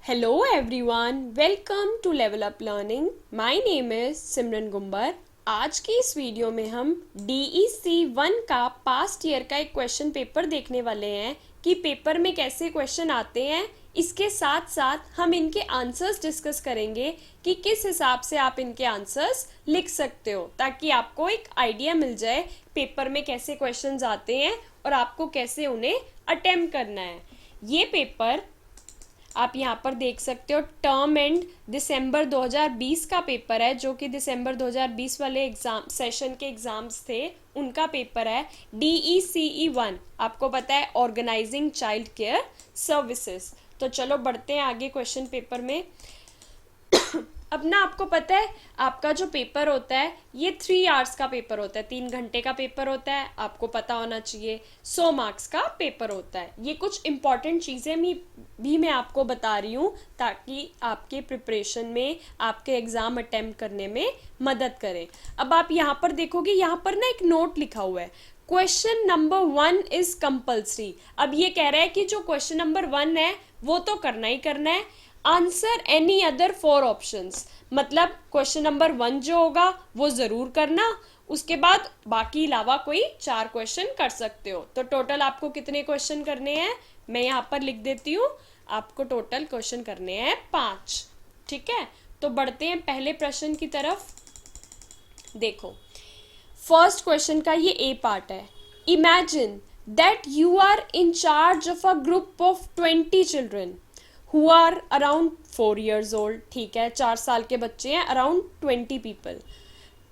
Hello everyone, welcome to Level Up Learning. My name is सिमरन गुम्बर. आज की इस video में हम DEC 1 का पास्ट ईयर का एक क्वेश्चन पेपर देखने वाले हैं कि पेपर में कैसे क्वेश्चन आते हैं. इसके साथ साथ हम इनके आंसर्स डिस्कस करेंगे कि किस हिसाब से आप इनके आंसर्स लिख सकते हो, ताकि आपको एक आइडिया मिल जाए पेपर में कैसे क्वेश्चंस आते हैं और आपको कैसे उन्हें अटेम्प्ट करना है. ये पेपर आप यहाँ पर देख सकते हो टर्म एंड दिसंबर 2020 का पेपर है, जो कि दिसंबर 2020 वाले एग्जाम सेशन के एग्जाम्स थे उनका पेपर है. DECE 1 आपको पता है, ऑर्गेनाइजिंग चाइल्ड केयर सर्विसेज. तो चलो बढ़ते हैं आगे क्वेश्चन पेपर में. अब ना आपको पता है आपका जो पेपर होता है ये 3 आवर्स का पेपर होता है, 3 घंटे का पेपर होता है. आपको पता होना चाहिए 100 मार्क्स का पेपर होता है. ये कुछ इंपॉर्टेंट चीज़ें भी मैं आपको बता रही हूँ ताकि आपके प्रिपरेशन में, आपके एग्ज़ाम अटेम्प्ट करने में मदद करें. अब आप यहाँ पर देखोगे, यहाँ पर ना एक नोट लिखा हुआ है, क्वेश्चन नंबर 1 इज कंपल्सरी. अब ये कह रहा है कि जो क्वेश्चन नंबर 1 है वो तो करना ही करना है. आंसर एनी अदर 4 ऑप्शंस, मतलब क्वेश्चन नंबर 1 जो होगा वो ज़रूर करना, उसके बाद बाकी अलावा कोई 4 क्वेश्चन कर सकते हो. तो टोटल आपको कितने क्वेश्चन करने हैं मैं यहाँ पर लिख देती हूँ. आपको टोटल क्वेश्चन करने हैं 5. ठीक है, तो बढ़ते हैं पहले प्रश्न की तरफ. देखो, फर्स्ट क्वेश्चन का ये ए पार्ट है. Imagine that you are in charge of a group of 20 children who are around 4 years old. ठीक है, 4 साल के बच्चे हैं, around 20 people.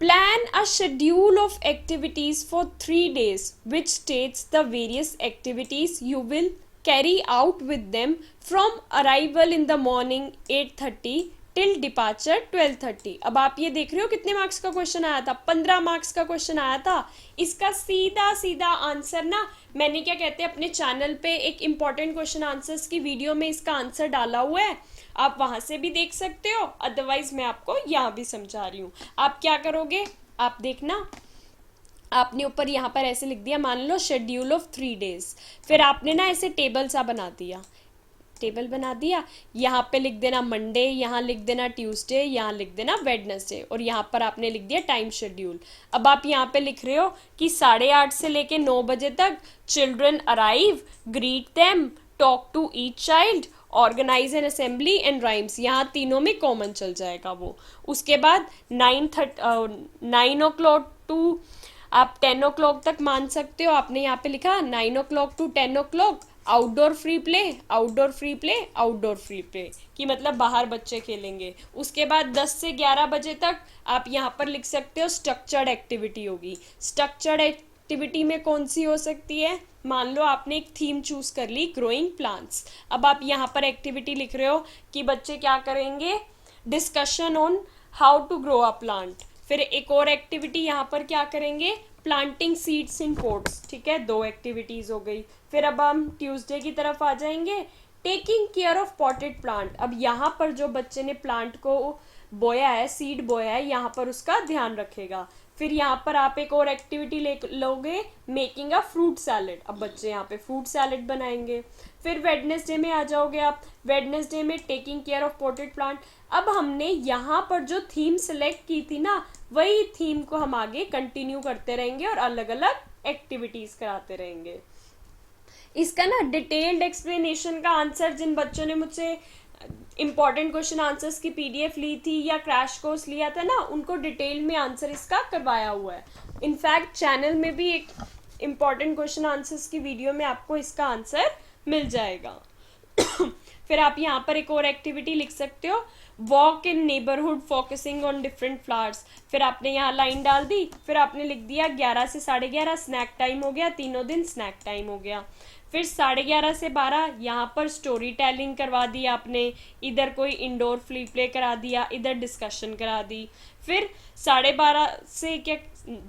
Plan a schedule of activities for 3 days which states the various activities you will carry out with them from arrival in the morning 8:30 till departure 12:30. अब आप ये देख रहे हो कितने मार्क्स का क्वेश्चन आया था, 15 मार्क्स का क्वेश्चन आया था. इसका सीधा सीधा आंसर ना मैंने क्या कहते हैं अपने चैनल पे एक इम्पॉर्टेंट क्वेश्चन आंसर्स की वीडियो में इसका आंसर डाला हुआ है, आप वहां से भी देख सकते हो. अदरवाइज मैं आपको यहाँ भी समझा रही हूँ. आप क्या करोगे, आप देखना, आपने ऊपर यहाँ पर ऐसे लिख दिया, मान लो शेड्यूल ऑफ 3 days. फिर आपने ना ऐसे टेबल सा बना दिया, टेबल बना दिया. यहाँ पे लिख देना मंडे, यहाँ लिख देना ट्यूसडे, यहाँ लिख देना वेडनेसडे, और यहाँ पर आपने लिख दिया टाइम शेड्यूल. अब आप यहाँ पे लिख रहे हो कि 8:30 से लेके 9 बजे तक children arrive, greet them, talk to each child, organise an assembly and rhymes. यहाँ तीनों में कॉमन चल जाएगा वो. उसके बाद 9 o'clock टू आप 10 o'clock तक मान सकते हो. आपने यहाँ पे लिखा 9 o'clock to 10 o'clock outdoor free play, outdoor free play, outdoor free play, कि मतलब बाहर बच्चे खेलेंगे. उसके बाद 10 से 11 बजे तक आप यहाँ पर लिख सकते हो स्ट्रक्चर्ड एक्टिविटी होगी. स्ट्रक्चर्ड एक्टिविटी में कौन सी हो सकती है, मान लो आपने एक थीम चूज कर ली, ग्रोइंग प्लांट्स. अब आप यहाँ पर एक्टिविटी लिख रहे हो कि बच्चे क्या करेंगे, discussion on how to grow a plant. फिर एक और एक्टिविटी यहाँ पर क्या करेंगे, प्लांटिंग सीड्स इन पोट्स. ठीक है, 2 एक्टिविटीज हो गई. फिर अब हम ट्यूसडे की तरफ आ जाएंगे, taking care of potted plant. अब यहाँ पर जो बच्चे ने प्लांट को बोया है, सीड बोया है, यहाँ पर उसका ध्यान रखेगा. फिर यहाँ पर आप एक और एक्टिविटी ले लोगे, मेकिंग अ फ्रूट सैलेड. अब बच्चे यहाँ पे फ्रूट सैलेड बनाएंगे. फिर वेडनेसडे में आ जाओगे आप, वेडनेसडे में taking care of potted plant. अब हमने यहाँ पर जो थीम सेलेक्ट की थी ना, वही थीम को हम आगे कंटिन्यू करते रहेंगे और अलग अलग एक्टिविटीज कराते रहेंगे. इसका ना डिटेल्ड एक्सप्लेनेशन का आंसर जिन बच्चों ने मुझसे इंपॉर्टेंट क्वेश्चन आंसर्स की PDF ली थी या क्रैश कोर्स लिया था ना, उनको डिटेल में आंसर इसका करवाया हुआ है. इनफैक्ट चैनल में भी एक इंपॉर्टेंट क्वेश्चन आंसर्स की वीडियो में आपको इसका आंसर मिल जाएगा. फिर आप यहाँ पर एक और एक्टिविटी लिख सकते हो, walk in neighbourhood focusing on different flowers. फिर आपने यहाँ लाइन डाल दी, फिर आपने लिख दिया 11 से 11:30 स्नैक टाइम हो गया, तीनों दिन स्नैक टाइम हो गया. फिर 11:30 से 12 यहाँ पर स्टोरी टेलिंग करवा दी आपने, इधर कोई इंडोर फ्री प्ले करा दिया, इधर डिस्कशन करा दी. फिर 12:30 से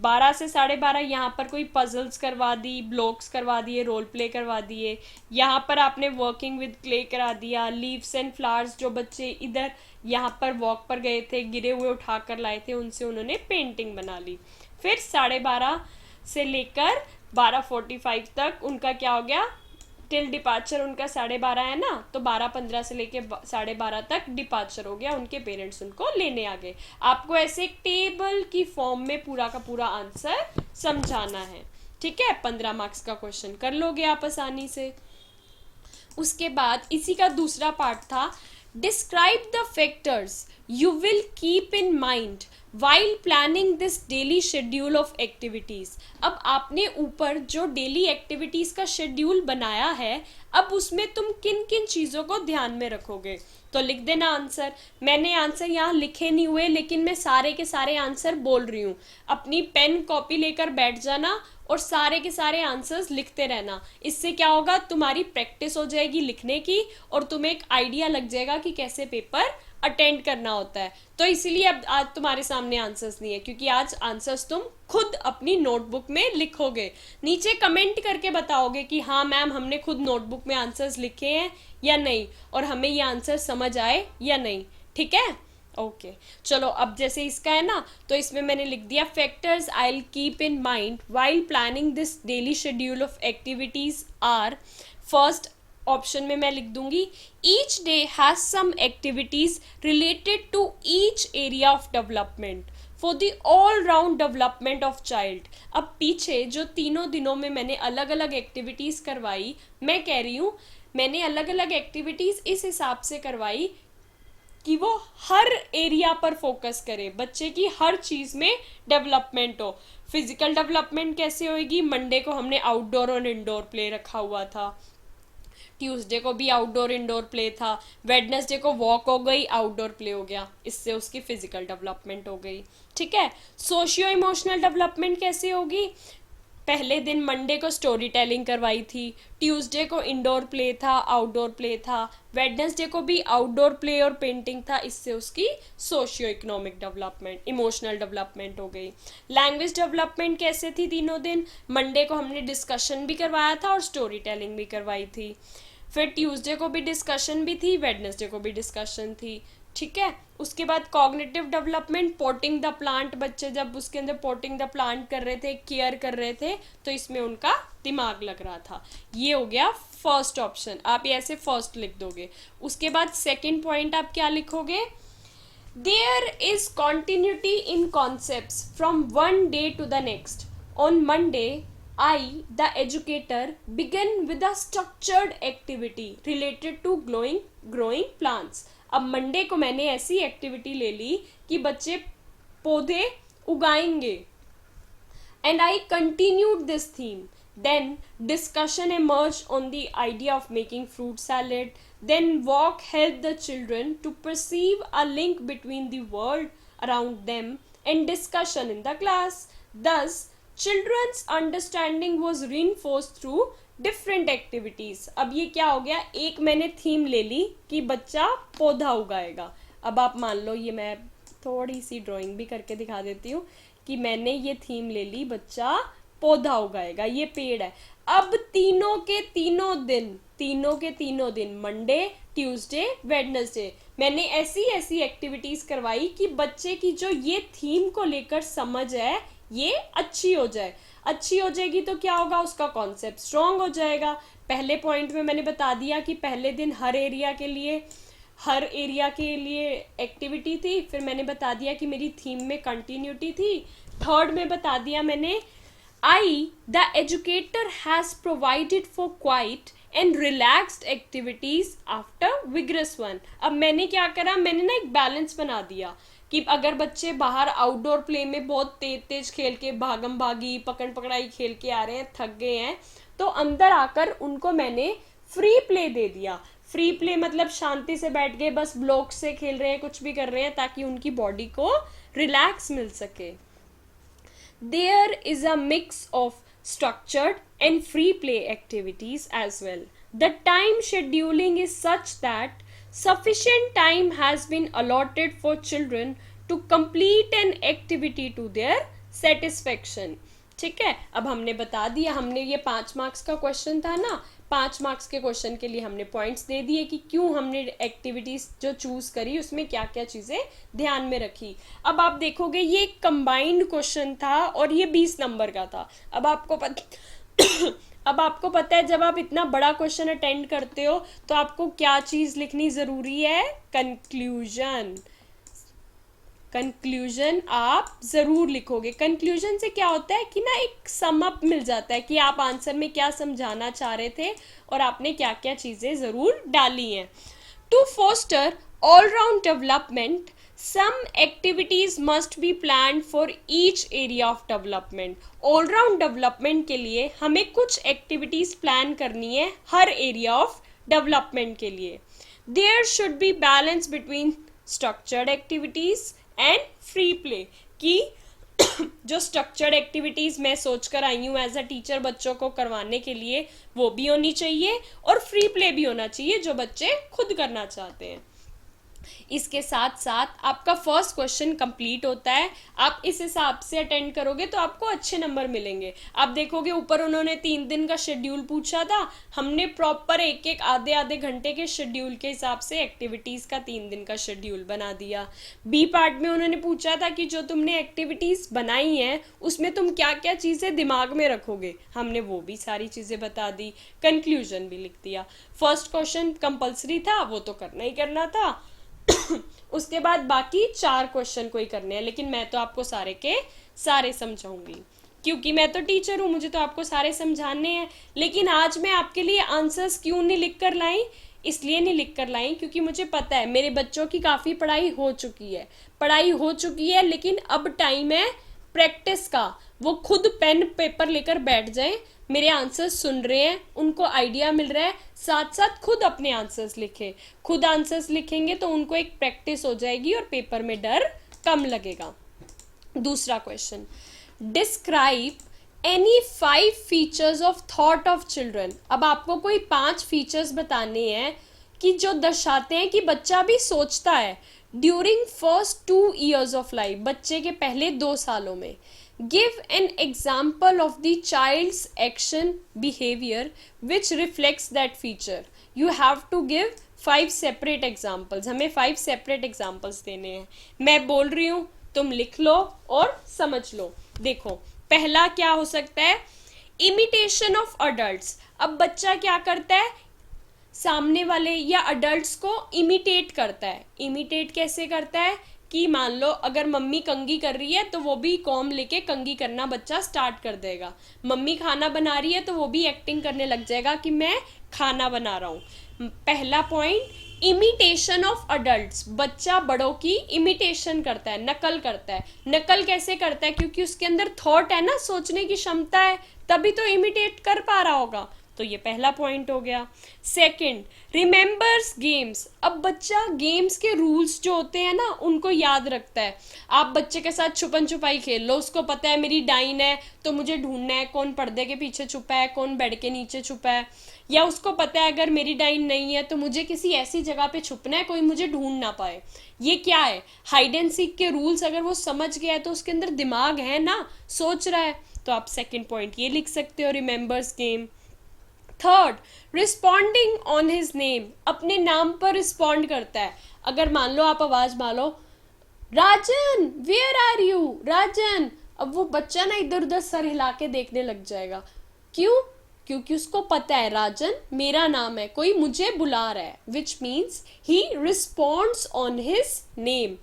12:30 यहाँ पर कोई पजल्स करवा दी, ब्लॉक्स करवा दिए, रोल प्ले करवा दिए. यहाँ पर आपने वर्किंग विद क्ले करा दिया, लीव्स एंड फ्लावर्स, जो बच्चे इधर यहाँ पर वॉक पर गए थे, गिरे हुए उठा कर लाए थे, उनसे उन्होंने पेंटिंग बना ली. फिर 12:30 से लेकर 12:45 तक उनका क्या हो गया, टिल डिपार्चर उनका 12:30 है ना, तो 12:15 से लेके 12:30 तक डिपार्चर हो गया, उनके पेरेंट्स उनको लेने आ गए। आपको ऐसे एक टेबल की फॉर्म में पूरा का पूरा आंसर समझाना है, ठीक है। 15 मार्क्स का क्वेश्चन कर लोगे आप आसानी से। उसके बाद इसी का दूसरा पार्ट था, describe the factors you will keep in mind while planning this daily schedule of activities. अब आपने ऊपर जो डेली एक्टिविटीज़ का शेड्यूल बनाया है, अब उसमें तुम किन किन चीज़ों को ध्यान में रखोगे, तो लिख देना आंसर। मैंने आंसर यहाँ लिखे नहीं हुए, लेकिन मैं सारे के सारे आंसर बोल रही हूँ। अपनी पेन कॉपी लेकर बैठ जाना और सारे के सारे आंसर्स लिखते रहना। इससे क्या होगा, तुम्हारी प्रैक्टिस हो जाएगी लिखने की और तुम्हें एक आइडिया लग जाएगा कि कैसे पेपर अटेंड करना होता है। तो इसीलिए अब आज तुम्हारे सामने आंसर्स नहीं है, क्योंकि आज आंसर्स तुम खुद अपनी नोटबुक में लिखोगे। नीचे कमेंट करके बताओगे कि हाँ मैम हमने खुद नोटबुक में आंसर्स लिखे हैं या नहीं, और हमें ये आंसर समझ आए या नहीं, ठीक है। ओके चलो, अब जैसे इसका है ना, तो इसमें मैंने लिख दिया factors I will keep in mind while planning this daily schedule of activities are. First option में मैं लिख दूंगी, each day has some activities related to each area of development for the all round development of child. अब पीछे जो तीनों दिनों में मैंने अलग अलग एक्टिविटीज करवाई, मैं कह रही हूँ मैंने अलग अलग एक्टिविटीज इस हिसाब से करवाई कि वो हर एरिया पर फोकस करे, बच्चे की हर चीज़ में डेवलपमेंट हो। फिजिकल डेवलपमेंट कैसे होगी, मंडे को हमने आउटडोर और इंडोर प्ले रखा हुआ था, ट्यूसडे को भी आउटडोर इंडोर प्ले था, वेडनेसडे को वॉक हो गई, आउटडोर प्ले हो गया, इससे उसकी फिजिकल डेवलपमेंट हो गई, ठीक है। सोशियो इमोशनल डेवलपमेंट कैसे होगी, पहले दिन मंडे को स्टोरी टेलिंग करवाई थी, ट्यूसडे को इंडोर प्ले था, आउटडोर प्ले था, वेडनेसडे को भी आउटडोर प्ले और पेंटिंग था, इससे उसकी socio economic development, emotional development हो गई। लैंग्वेज डेवलपमेंट कैसे थी तीनों दिन, मंडे को हमने डिस्कशन भी करवाया था और स्टोरी टेलिंग भी करवाई थी, फिर ट्यूसडे को भी डिस्कशन भी थी, वेडनेसडे को भी डिस्कशन थी, ठीक है। उसके बाद cognitive development, Ponting the plant, बच्चे जब उसके अंदर पोटिंग द प्लांट कर रहे थे, केयर कर रहे थे, तो इसमें उनका दिमाग लग रहा था। ये हो गया फर्स्ट ऑप्शन, आप ये ऐसे फर्स्ट लिख दोगे। उसके बाद सेकंड पॉइंट आप क्या लिखोगे, there is continuity in concepts from one day to the next. On Monday I, the educator, began with a structured activity related to growing plants. अब मंडे को मैंने ऐसी एक्टिविटी ले ली कि बच्चे पौधे उगाएंगे, and I continued this theme. Then discussion emerged on the idea of making fruit salad. Then walk helped the children to perceive a link between the world around them and discussion in the class. Thus children's understanding was reinforced through different activities. अब ये क्या हो गया, एक मैंने theme ले ली कि बच्चा पौधा उगाएगा। अब आप मान लो, ये मैं थोड़ी सी ड्राइंग भी करके दिखा देती हूँ कि मैंने ये थीम ले ली, बच्चा पौधा उगाएगा, ये पेड़ है। अब तीनों के तीनों दिन मंडे, ट्यूसडे, वेडनेसडे मैंने ऐसी एक्टिविटीज करवाई कि बच्चे की जो ये थीम को लेकर समझ है ये अच्छी हो जाएगी, तो क्या होगा, उसका कॉन्सेप्ट स्ट्रॉन्ग हो जाएगा। पहले पॉइंट में मैंने बता दिया कि पहले दिन हर एरिया के लिए एक्टिविटी थी, फिर मैंने बता दिया कि मेरी थीम में कंटिन्यूटी थी। थर्ड में बता दिया मैंने, I the educator has provided for quiet and relaxed activities after vigorous one. अब मैंने क्या करा, मैंने ना एक बैलेंस बना दिया कि अगर बच्चे बाहर आउटडोर प्ले में बहुत तेज खेल के भागम भागी पकड़ पकड़ाई खेल के आ रहे हैं, थक गए हैं, तो अंदर आकर उनको मैंने फ्री प्ले दे दिया। फ्री प्ले मतलब शांति से बैठ गए, बस ब्लॉक से खेल रहे हैं, कुछ भी कर रहे हैं, ताकि उनकी बॉडी को रिलैक्स मिल सके। There is a mix of structured and free play activities as well. The time scheduling is such that sufficient time has been allotted for children to complete an activity to their satisfaction. ठीक है, अब हमने बता दिया, हमने ये 5 marks का question था ना, 5 मार्क्स के क्वेश्चन के लिए हमने पॉइंट्स दे दिए कि क्यों हमने एक्टिविटीज जो चूज करी उसमें क्या क्या चीजें ध्यान में रखी। अब आप देखोगे ये एक कंबाइंड क्वेश्चन था और ये 20 नंबर का था। अब आपको अब आपको पता है जब आप इतना बड़ा क्वेश्चन अटेंड करते हो तो आपको क्या चीज लिखनी जरूरी है? कंक्लूजन। कंक्लूजन आप जरूर लिखोगे। कंक्लूजन से क्या होता है कि ना एक सम अप मिल जाता है कि आप आंसर में क्या समझाना चाह रहे थे और आपने क्या क्या चीजें जरूर डाली हैं। To foster all round development some activities must be planned for each area of development। All round development के लिए हमें कुछ एक्टिविटीज प्लान करनी है हर एरिया ऑफ डेवलपमेंट के लिए। There should be balance between structured activities and free play, कि जो स्ट्रक्चर्ड एक्टिविटीज मैं सोच कर आई हूँ एज अ टीचर बच्चों को करवाने के लिए वो भी होनी चाहिए और फ्री प्ले भी होना चाहिए जो बच्चे खुद करना चाहते हैं। इसके साथ साथ आपका फर्स्ट क्वेश्चन कंप्लीट होता है। आप इस हिसाब से अटेंड करोगे तो आपको अच्छे नंबर मिलेंगे। आप देखोगे ऊपर उन्होंने 3 दिन का शेड्यूल पूछा था, हमने प्रॉपर एक एक आधे आधे घंटे के शेड्यूल के हिसाब से एक्टिविटीज का 3 दिन का शेड्यूल बना दिया। बी पार्ट में उन्होंने पूछा था कि जो तुमने एक्टिविटीज बनाई हैं उसमें तुम क्या क्या चीजें दिमाग में रखोगे, हमने वो भी सारी चीजें बता दी। कंक्लूजन भी लिख दिया। फर्स्ट क्वेश्चन कंपल्सरी था, वो तो करना ही करना था। उसके बाद बाकी 4 क्वेश्चन कोई करने हैं, लेकिन मैं तो आपको सारे के सारे समझाऊंगी क्योंकि मैं तो टीचर हूं, मुझे तो आपको सारे समझाने हैं। लेकिन आज मैं आपके लिए आंसर्स क्यों नहीं लिख कर लाई? इसलिए नहीं लिख कर लाई क्योंकि मुझे पता है मेरे बच्चों की काफ़ी पढ़ाई हो चुकी है, लेकिन अब टाइम है प्रैक्टिस का। वो खुद पेन पेपर लेकर बैठ जाएं, मेरे आंसर्स सुन रहे हैं, उनको आइडिया मिल रहा है, साथ साथ खुद अपने आंसर्स लिखें। खुद आंसर्स लिखेंगे तो उनको एक प्रैक्टिस हो जाएगी और पेपर में डर कम लगेगा। दूसरा question, describe any 5 features of thought of children. अब आपको कोई 5 फीचर्स बताने हैं कि जो दर्शाते हैं कि बच्चा भी सोचता है during first 2 years of life, बच्चे के पहले 2 सालों में। Give an example of the child's action behavior which reflects that feature. You have to give 5 separate examples. हमें 5 separate examples देने हैं। मैं बोल रही हूँ, तुम लिख लो और समझ लो। देखो, पहला क्या हो सकता है? Imitation of adults। अब बच्चा क्या करता है? सामने वाले या अडल्ट्स को इमिटेट करता है। इमिटेट कैसे करता है कि मान लो अगर मम्मी कंघी कर रही है तो वो भी कॉम लेके कंघी करना बच्चा स्टार्ट कर देगा। मम्मी खाना बना रही है तो वो भी एक्टिंग करने लग जाएगा कि मैं खाना बना रहा हूँ। पहला पॉइंट, इमिटेशन ऑफ अडल्ट्स। बच्चा बड़ों की इमिटेशन करता है, नकल करता है। नकल कैसे करता है? क्योंकि उसके अंदर थॉट है ना, सोचने की क्षमता है, तभी तो इमिटेट कर पा रहा होगा। तो ये पहला पॉइंट हो गया। Second, remembers games. अब बच्चा गेम्स के रूल्स जो होते हैं ना उनको याद रखता है। आप बच्चे के साथ छुपन छुपाई खेल लो, उसको पता है मेरी डाइन है तो मुझे ढूंढना है कौन पर्दे के पीछे छुपा है, कौन बेड के नीचे छुपा है। या उसको पता है अगर मेरी डाइन नहीं है तो मुझे किसी ऐसी जगह पे छुपना है कोई मुझे ढूंढ ना पाए। ये क्या है? हाइड एंड सीक के रूल्स अगर वो समझ गया है तो उसके अंदर दिमाग है ना, सोच रहा है। तो आप सेकेंड पॉइंट ये लिख सकते हो, remembers game. Third, responding on his name. अपने नाम पर रिस्पॉन्ड करता है। अगर मान लो आप आवाज मारो, राजन वेयर आर यू, राजन, अब वो बच्चा ना इधर उधर सर हिला के देखने लग जाएगा। क्यों? क्योंकि उसको पता है राजन मेरा नाम है, कोई मुझे बुला रहा है, which means he responds on his name.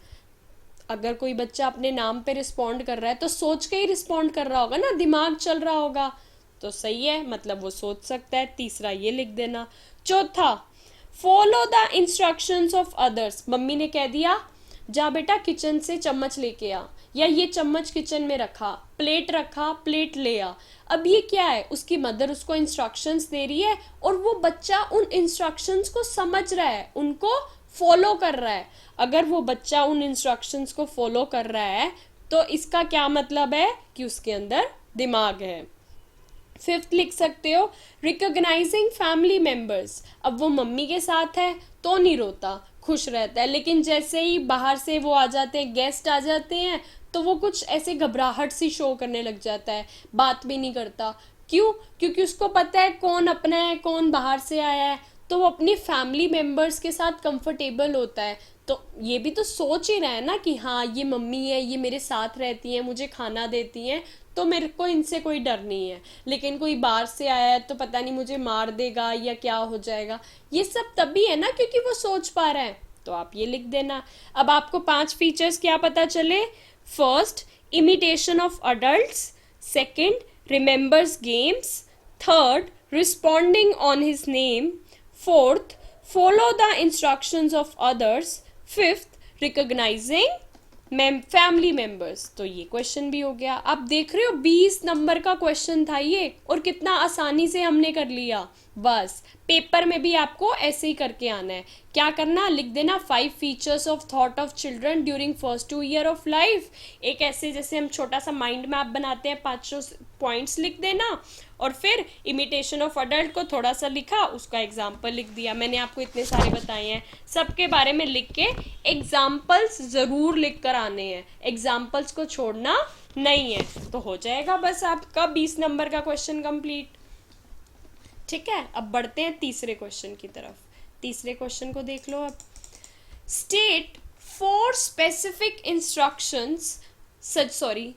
अगर कोई बच्चा अपने नाम पे रिस्पॉन्ड कर रहा है तो सोच के ही रिस्पॉन्ड कर रहा होगा ना, दिमाग चल रहा होगा, तो सही है, मतलब वो सोच सकता है। तीसरा ये लिख देना। चौथा, follow the instructions of others. Mummy ने कह दिया जा बेटा किचन से चम्मच लेके आ, या ये चम्मच किचन में रखा, प्लेट रखा, प्लेट ले आ। अब ये क्या है? उसकी मदर उसको इंस्ट्रक्शंस दे रही है और वो बच्चा उन इंस्ट्रक्शंस को समझ रहा है, उनको फॉलो कर रहा है। अगर वो बच्चा उन इंस्ट्रक्शंस को फॉलो कर रहा है तो इसका क्या मतलब है? कि उसके अंदर दिमाग है। फिफ्थ लिख सकते हो, रिकॉग्नाइजिंग फैमिली मेंबर्स। अब वो मम्मी के साथ है तो नहीं रोता, खुश रहता है, लेकिन जैसे ही बाहर से वो आ जाते हैं, गेस्ट आ जाते हैं, तो वो कुछ ऐसे घबराहट सी शो करने लग जाता है, बात भी नहीं करता। क्यों? क्योंकि उसको पता है कौन अपना है कौन बाहर से आया है, तो वो अपनी फैमिली मेंबर्स के साथ कंफर्टेबल होता है। तो ये भी तो सोच ही रहा है ना कि हाँ ये मम्मी है, ये मेरे साथ रहती हैं, मुझे खाना देती हैं, तो मेरे को इनसे कोई डर नहीं है, लेकिन कोई बाहर से आया है तो पता नहीं मुझे मार देगा या क्या हो जाएगा, ये सब तभी है ना क्योंकि वो सोच पा रहा है। तो आप ये लिख देना। अब आपको 5 फीचर्स क्या पता चले? First, imitation of adults. Second, remembers games. Third, responding on his name. Fourth, follow the instructions of others. Fifth, recognizing family members. तो ये क्वेश्चन भी हो गया। आप देख रहे हो 20 नंबर का क्वेश्चन था ये, और कितना आसानी से हमने कर लिया। बस पेपर में भी आपको ऐसे ही करके आना है। क्या करना? लिख देना 5 features of thought of children during first 2 year of life. एक ऐसे जैसे हम छोटा सा माइंड मैप बनाते हैं, 5 पॉइंट्स लिख देना, और फिर इमिटेशन ऑफ अडल्ट को थोड़ा सा लिखा, उसका एग्जाम्पल लिख दिया। मैंने आपको इतने सारे बताए हैं, सबके बारे में लिख के एग्जाम्पल्स ज़रूर लिख कर आने हैं, एग्जाम्पल्स को छोड़ना नहीं है। तो हो जाएगा बस आपका 20 नंबर का क्वेश्चन कंप्लीट। ठीक है, अब बढ़ते हैं तीसरे क्वेश्चन की तरफ। तीसरे क्वेश्चन को देख लो अब। State 4 specific instructions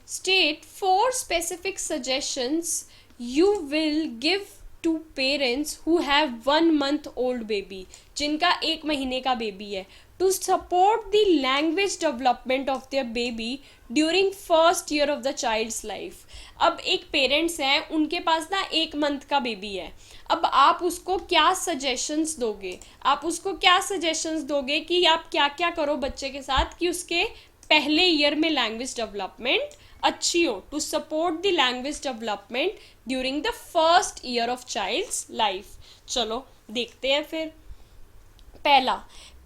state 4 specific suggestions you will give to parents who have 1 month old baby, जिनका 1 महीने का बेबी है, to support the language development of their baby during first year of the child's life। अब एक parents हैं, उनके पास ना 1 month का बेबी है। अब आप उसको क्या सजेशंस दोगे? आप उसको क्या सजेशंस दोगे कि आप क्या क्या करो बच्चे के साथ कि उसके पहले ईयर में लैंग्वेज डेवलपमेंट अच्छी हो, to support the language development during the first year of child's life. चलो देखते हैं फिर। पहला,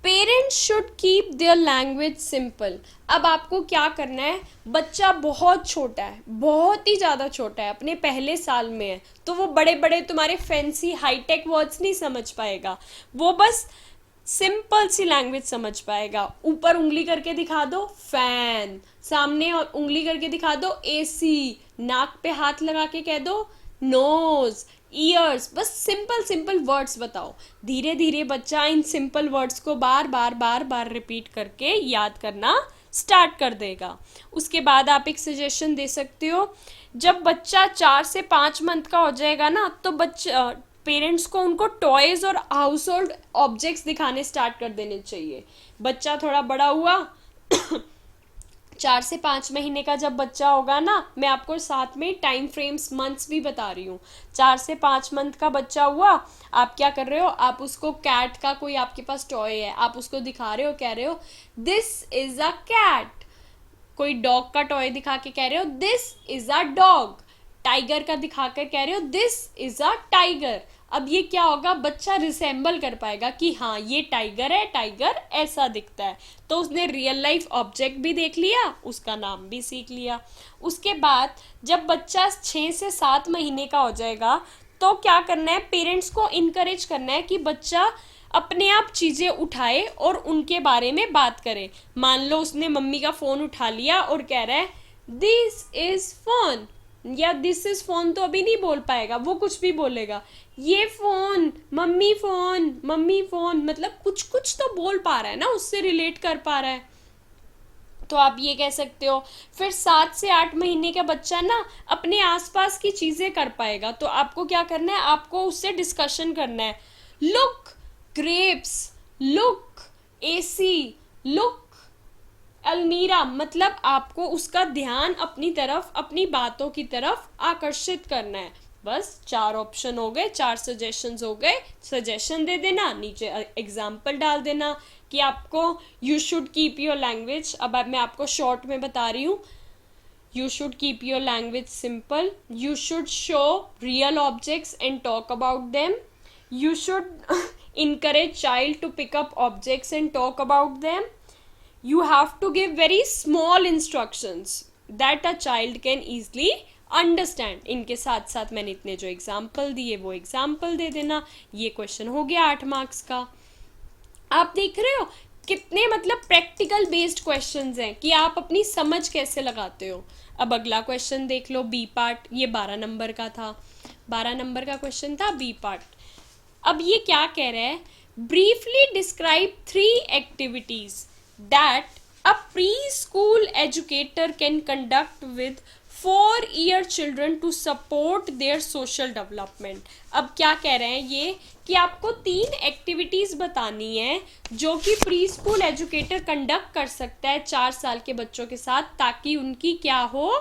parents should keep their language simple. अब आपको क्या करना है? बच्चा बहुत छोटा है, बहुत ही ज़्यादा छोटा है, अपने पहले साल में है, तो वो बड़े बड़े तुम्हारे फैंसी हाईटेक वर्ड्स नहीं समझ पाएगा, वो बस सिंपल सी लैंग्वेज समझ पाएगा। ऊपर उंगली करके दिखा दो फैन, सामने और उंगली करके दिखा दो एसी, नाक पे हाथ लगा के कह दो नोज, ईयर्स, बस सिंपल सिंपल वर्ड्स बताओ। धीरे धीरे बच्चा इन सिंपल वर्ड्स को बार बार बार बार रिपीट करके याद करना स्टार्ट कर देगा। उसके बाद आप एक सजेशन दे सकते हो, जब बच्चा 4 से 5 मंथ का हो जाएगा ना, तो बच्चा पेरेंट्स को उनको टॉयज़ और हाउस होल्ड ऑब्जेक्ट्स दिखाने स्टार्ट कर देने चाहिए। बच्चा थोड़ा बड़ा हुआ 4 से 5 महीने का जब बच्चा होगा ना, मैं आपको साथ में टाइम फ्रेम्स मंथ्स भी बता रही हूँ। 4 से 5 मंथ का बच्चा हुआ, आप क्या कर रहे हो? आप उसको कैट का कोई आपके पास टॉय है, आप उसको दिखा रहे हो, कह रहे हो दिस इज़ अ कैट। कोई डॉग का टॉय दिखा के कह रहे हो this is a dog. Tiger का दिखाकर कह रहे हो दिस इज़ अ टाइगर। अब ये क्या होगा? बच्चा रिसेंबल कर पाएगा कि हाँ ये टाइगर है, टाइगर ऐसा दिखता है। तो उसने रियल लाइफ ऑब्जेक्ट भी देख लिया, उसका नाम भी सीख लिया। उसके बाद जब बच्चा 6 से 7 महीने का हो जाएगा, तो क्या करना है? पेरेंट्स को इनकरेज करना है कि बच्चा अपने आप चीज़ें उठाए और उनके बारे में बात करे। मान लो उसने मम्मी का फ़ोन उठा लिया और कह रहा है दिस इज़ फ़ोन, या दिस इज फोन तो अभी नहीं बोल पाएगा, वो कुछ भी बोलेगा, ये phone, mummy phone, mummy phone, मतलब कुछ कुछ तो बोल पा रहा है ना, उससे रिलेट कर पा रहा है। तो आप ये कह सकते हो। फिर 7 से 8 महीने का बच्चा ना अपने आसपास की चीज़ें कर पाएगा, तो आपको क्या करना है? आपको उससे डिस्कशन करना है। Look grapes, look AC, look अलमीरा, मतलब आपको उसका ध्यान अपनी तरफ, अपनी बातों की तरफ आकर्षित करना है। बस 4 ऑप्शन हो गए, 4 सजेशंस हो गए। सजेशन दे देना, नीचे एग्जाम्पल डाल देना कि आपको you should keep your language. अब मैं आपको शॉर्ट में बता रही हूँ। You should keep your language simple, you should show real objects and talk about them, you should encourage child to pick up objects and talk about them, you have to give very small instructions that a child can easily understand। इनके साथ साथ मैंने इतने जो example दिए वो example दे देना। ये क्वेश्चन हो गया 8 मार्क्स का। आप देख रहे हो कितने मतलब प्रैक्टिकल बेस्ड क्वेश्चंस हैं कि आप अपनी समझ कैसे लगाते हो। अब अगला क्वेश्चन देख लो, बी पार्ट। ये 12 नंबर का था, 12 नंबर का क्वेश्चन था बी पार्ट। अब ये क्या कह रहा है? Briefly describe 3 activities that a preschool educator can conduct with 4 year children to support their social development। अब क्या कह रहे हैं ये कि आपको 3 एक्टिविटीज बतानी है जो कि प्री स्कूल एजुकेटर कंडक्ट कर सकता है 4 साल के बच्चों के साथ, ताकि उनकी क्या हो,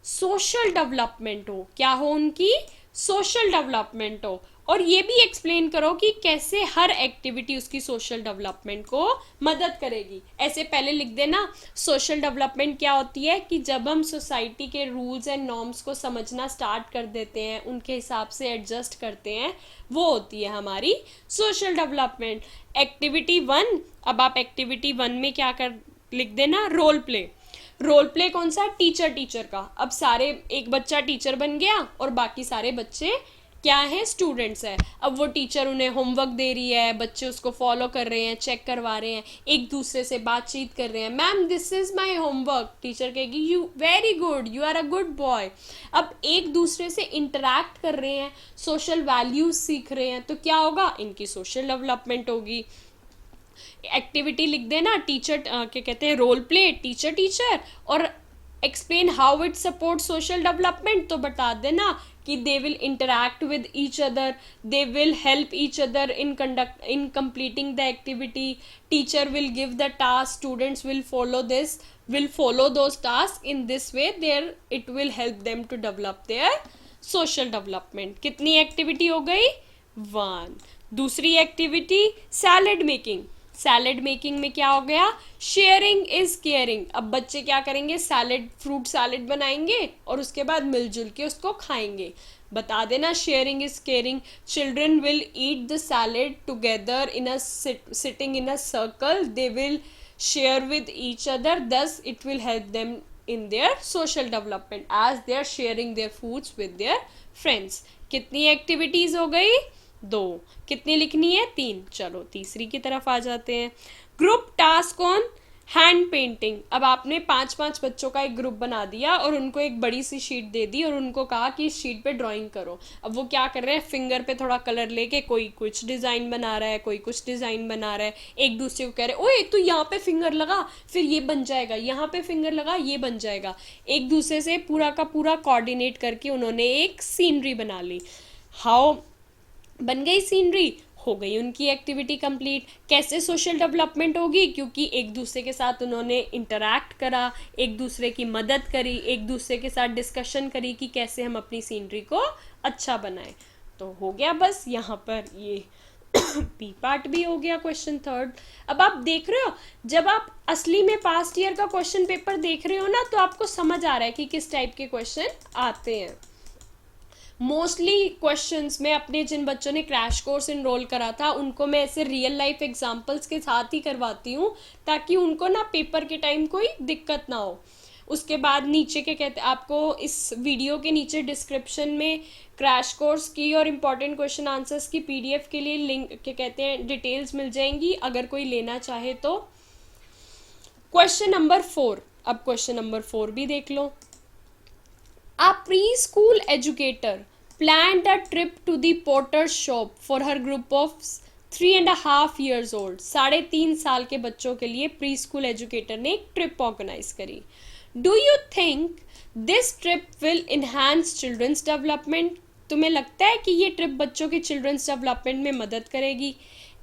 सोशल डेवलपमेंट हो। क्या हो, उनकी सोशल डेवलपमेंट हो। और ये भी एक्सप्लेन करो कि कैसे हर एक्टिविटी उसकी सोशल डेवलपमेंट को मदद करेगी। ऐसे पहले लिख देना, सोशल डेवलपमेंट क्या होती है कि जब हम सोसाइटी के रूल्स एंड नॉर्म्स को समझना स्टार्ट कर देते हैं, उनके हिसाब से एडजस्ट करते हैं, वो होती है हमारी सोशल डेवलपमेंट। एक्टिविटी 1, अब आप एक्टिविटी 1 में क्या कर लिख देना, रोल प्ले। रोल प्ले कौन सा, टीचर का। अब सारे, एक बच्चा टीचर बन गया और बाकी सारे बच्चे क्या है, स्टूडेंट्स है। अब वो टीचर उन्हें होमवर्क दे रही है, बच्चे उसको फॉलो कर रहे हैं, चेक करवा रहे हैं, एक दूसरे से बातचीत कर रहे हैं। Ma'am this is my homework, teacher कहेगी you very good, you are a good boy. अब एक दूसरे से इंटरैक्ट कर रहे हैं, सोशल वैल्यूज सीख रहे हैं, तो क्या होगा, इनकी सोशल डेवलपमेंट होगी। एक्टिविटी लिख देना, टीचर क्या कहते हैं, रोल प्ले टीचर, और explain how it support social development, तो बता देना कि they will interact with each other, they will help each other in completing the activity, teacher will give the task, students will follow those tasks, in this way it will help them to develop their social development। कितनी activity हो गई, 1। दूसरी activity salad making. Salad making में क्या हो गया, sharing is caring. अब बच्चे क्या करेंगे, सैलेड, फ्रूट सैलेड बनाएंगे और उसके बाद मिलजुल के उसको खाएंगे। बता देना, sharing is caring, children will eat the salad together in a sitting in a circle, they will share with each other, thus it will help them in their social development as they are sharing their foods with their friends। कितनी activities हो गई, 2। कितनी लिखनी है, 3। चलो तीसरी की तरफ आ जाते हैं। Group task on hand painting. अब आपने 5-5 बच्चों का एक ग्रुप बना दिया और उनको एक बड़ी सी शीट दे दी और उनको कहा कि इस शीट पे ड्राइंग करो। अब वो क्या कर रहे हैं, फिंगर पे थोड़ा कलर लेके कोई कुछ डिज़ाइन बना रहा है, कोई कुछ डिज़ाइन बना रहा है, एक दूसरे को कह रहे हैं ओए तू यहाँ पे फिंगर लगा, फिर ये बन जाएगा, यहाँ पे फिंगर लगा, ये बन जाएगा। एक दूसरे से पूरा का पूरा कोऑर्डिनेट करके उन्होंने एक सीनरी बना ली। हाउ बन गई सीनरी, हो गई उनकी एक्टिविटी कंप्लीट। कैसे सोशल डेवलपमेंट होगी, क्योंकि एक दूसरे के साथ उन्होंने इंटरैक्ट करा, एक दूसरे की मदद करी, एक दूसरे के साथ डिस्कशन करी कि कैसे हम अपनी सीनरी को अच्छा बनाएं। तो हो गया बस यहाँ पर ये बी पार्ट भी हो गया, क्वेश्चन 3। अब आप देख रहे हो, जब आप असली में पास्ट ईयर का क्वेश्चन पेपर देख रहे हो ना, तो आपको समझ आ रहा है कि किस टाइप के क्वेश्चन आते हैं। मोस्टली क्वेश्चंस में अपने जिन बच्चों ने क्रैश कोर्स इनरोल करा था उनको मैं ऐसे रियल लाइफ एग्जांपल्स के साथ ही करवाती हूँ, ताकि उनको ना पेपर के टाइम कोई दिक्कत ना हो। उसके बाद नीचे के कहते आपको इस वीडियो के नीचे डिस्क्रिप्शन में क्रैश कोर्स की और इम्पॉर्टेंट क्वेश्चन आंसर्स की PDF के लिए लिंक के कहते हैं डिटेल्स मिल जाएंगी, अगर कोई लेना चाहे तो। क्वेश्चन नंबर 4, अब क्वेश्चन नंबर 4 भी देख लो। A preschool educator planned a trip to the potter's shop for her group of 3.5 years old। 3.5 साल के बच्चों के लिए प्री स्कूल एजुकेटर ने एक ट्रिप ऑर्गेनाइज करी। Do you think this trip will enhance children's development? तुम्हें लगता है कि ये ट्रिप बच्चों के चिल्ड्रंस डेवलपमेंट में मदद करेगी?